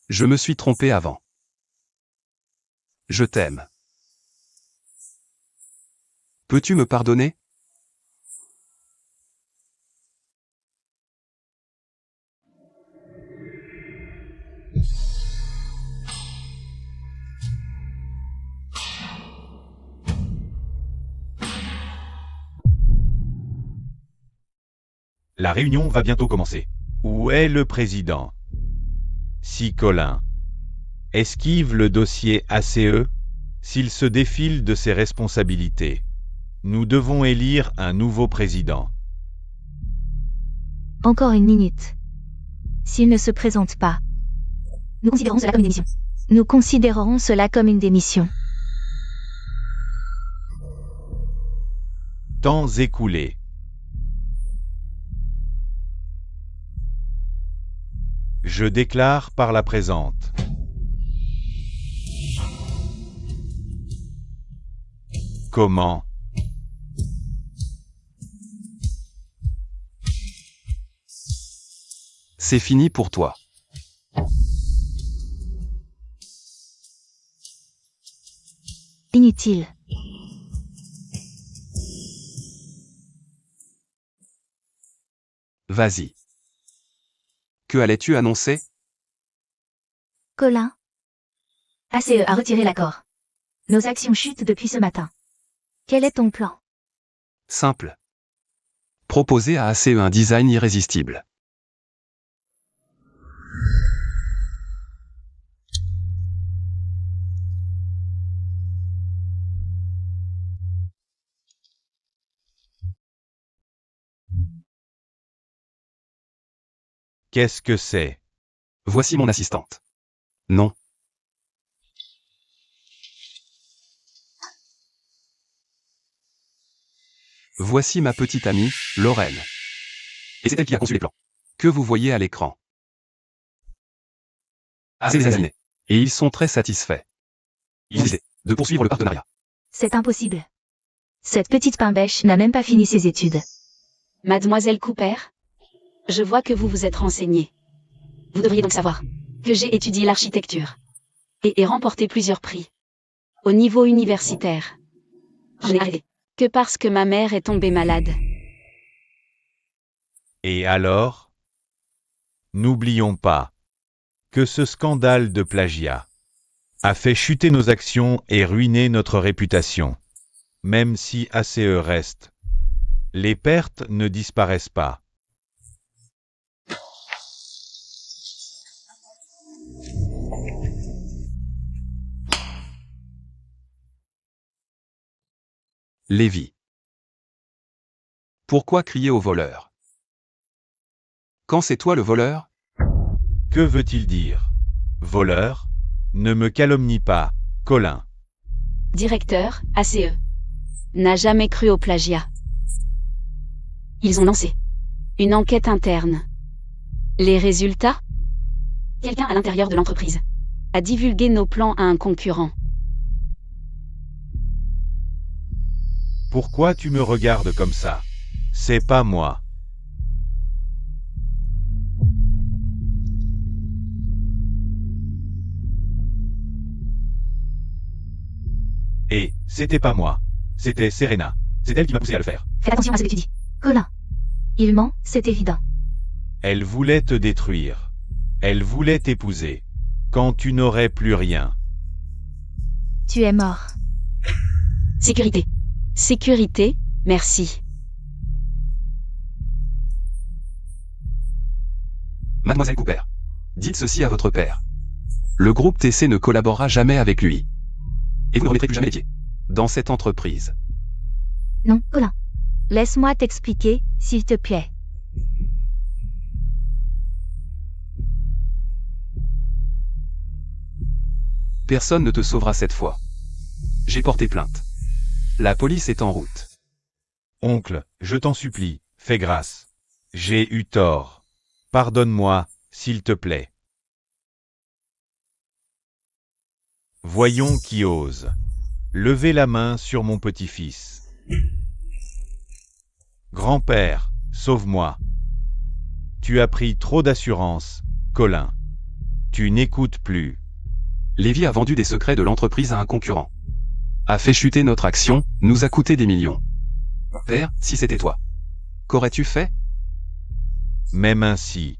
Je me suis trompé avant. Je t'aime. Peux-tu me pardonner? La réunion va bientôt commencer. Où est le président? Si Colin esquive le dossier ACE, s'il se défile de ses responsabilités, nous devons élire un nouveau président. Encore une minute. S'il ne se présente pas, nous considérons cela comme une démission. Nous considérerons cela comme une démission. Temps écoulé. Je déclare par la présente. Comment? C'est fini pour toi. Inutile. Vas-y. Que allais-tu annoncer? Colin. ACE a retiré l'accord. Nos actions chutent depuis ce matin. Quel est ton plan? Simple. Proposer à ACE un design irrésistible. Qu'est-ce que c'est? Voici mon assistante. Non. Voici ma petite amie, Lorraine. Et c'est elle qui a conçu les plans. Que vous voyez à l'écran. ACE les a examinés. Et ils sont très satisfaits. Ils décident de poursuivre le partenariat. C'est impossible. Cette petite pain-bêche n'a même pas fini ses études. Mademoiselle Cooper, je vois que vous vous êtes renseignée. Vous devriez donc savoir que j'ai étudié l'architecture et remporté plusieurs prix au niveau universitaire. Je n'ai arrêté que parce que ma mère est tombée malade. Et alors? N'oublions pas que ce scandale de plagiat a fait chuter nos actions et ruiné notre réputation. Même si ACE reste, les pertes ne disparaissent pas. Lévi. Pourquoi crier au voleur? Quand c'est toi le voleur? Que veut-il dire? Voleur? Ne me calomnie pas, Colin. Directeur, ACE, n'a jamais cru au plagiat. Ils ont lancé une enquête interne. Les résultats? Quelqu'un à l'intérieur de l'entreprise a divulgué nos plans à un concurrent. Pourquoi tu me regardes comme ça? C'est pas moi. Et c'était pas moi. C'était Serena. C'est elle qui m'a poussé à le faire. Fais attention à ce que tu dis. Colin. Il ment, c'est évident. Elle voulait te détruire. Elle voulait t'épouser. Quand tu n'aurais plus rien. Tu es mort. Sécurité. Sécurité, merci. Mademoiselle Cooper. Dites ceci à votre père. Le groupe TC ne collaborera jamais avec lui. Et vous ne remettrez plus jamais les pieds dans cette entreprise. Non, Colin. Laisse-moi t'expliquer, s'il te plaît. Personne ne te sauvera cette fois. J'ai porté plainte. La police est en route. Oncle, je t'en supplie, fais grâce. J'ai eu tort. Pardonne-moi, s'il te plaît. Voyons qui ose. Levez la main sur mon petit-fils. Grand-père, sauve-moi. Tu as pris trop d'assurance, Colin. Tu n'écoutes plus. Lévi a vendu des secrets de l'entreprise à un concurrent. A fait chuter notre action, nous a coûté des millions. Père, si c'était toi, qu'aurais-tu fait? Même ainsi,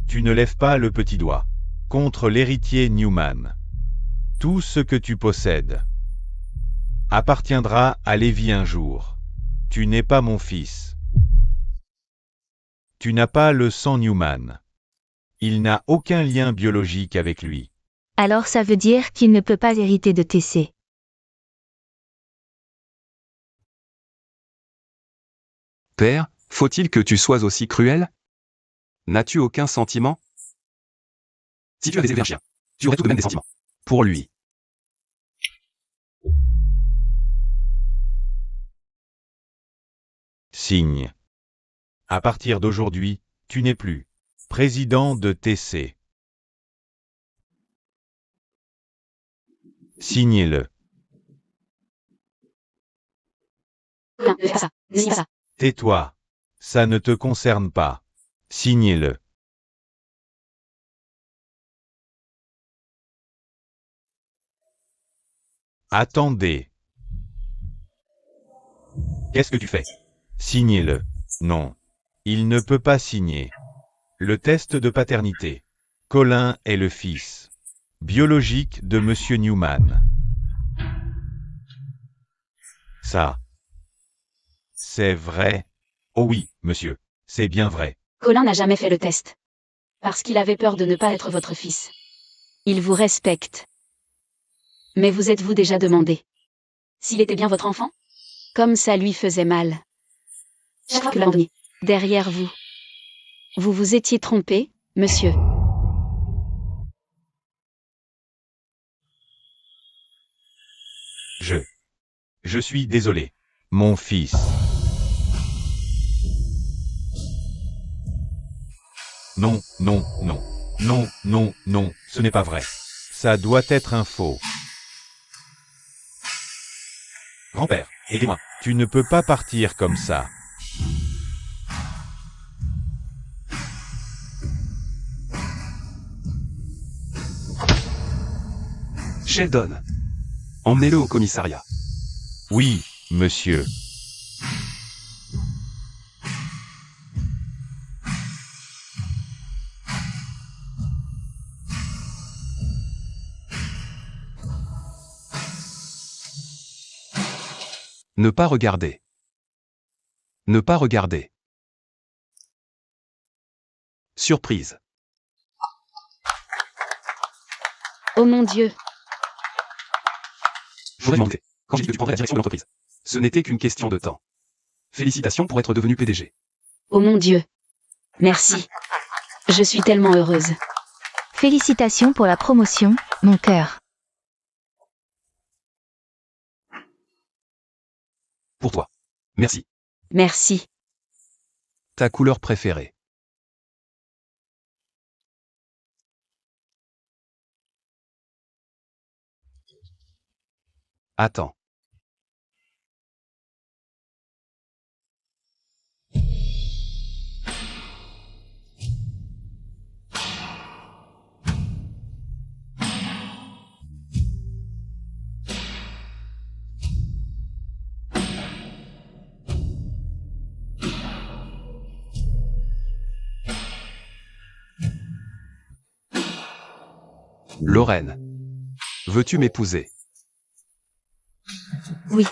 tu ne lèves pas le petit doigt contre l'héritier Newman. Tout ce que tu possèdes appartiendra à Lévi un jour. Tu n'es pas mon fils. Tu n'as pas le sang Newman. Il n'a aucun lien biologique avec lui. Alors ça veut dire qu'il ne peut pas hériter de TC. Père, faut-il que tu sois aussi cruel? N'as-tu aucun sentiment? Si tu avais élevé un chien, tu aurais tout de même des sentiments. Pour lui. Signe. À partir d'aujourd'hui, tu n'es plus président de TC. Signez-le. Non, ne fais pas ça. Ne dis pas ça. Tais-toi. Ça ne te concerne pas. Signez-le. Attendez. Qu'est-ce que tu fais? Signez-le. Non. Il ne peut pas signer. Le test de paternité. Colin est le fils biologique de Monsieur Newman. Ça. C'est vrai. Oh oui, monsieur. C'est bien vrai. Colin n'a jamais fait le test. Parce qu'il avait peur de ne pas être votre fils. Il vous respecte. Mais vous êtes-vous déjà demandé s'il était bien votre enfant? Comme ça lui faisait mal. Chaque fois que l'un venait derrière vous. Vous vous étiez trompé, monsieur. Je suis désolé. Mon fils. Non, non, non. Non, non, non, ce n'est pas vrai. Ça doit être un faux. Grand-père, aidez-moi. Tu ne peux pas partir comme ça. Sheldon. Emmenez-le au commissariat. Oui, monsieur. Ne pas regarder. Ne pas regarder. Surprise. Oh mon Dieu. J'aurais demandé. Quand j'ai dit que tu prendrais la direction de l'entreprise. Ce n'était qu'une question de temps. Félicitations pour être devenu PDG. Oh mon Dieu. Merci. Je suis tellement heureuse. Félicitations pour la promotion, mon cœur. Pour toi. Merci. Merci. Ta couleur préférée. Attends. Lorraine. Veux-tu m'épouser? Oui,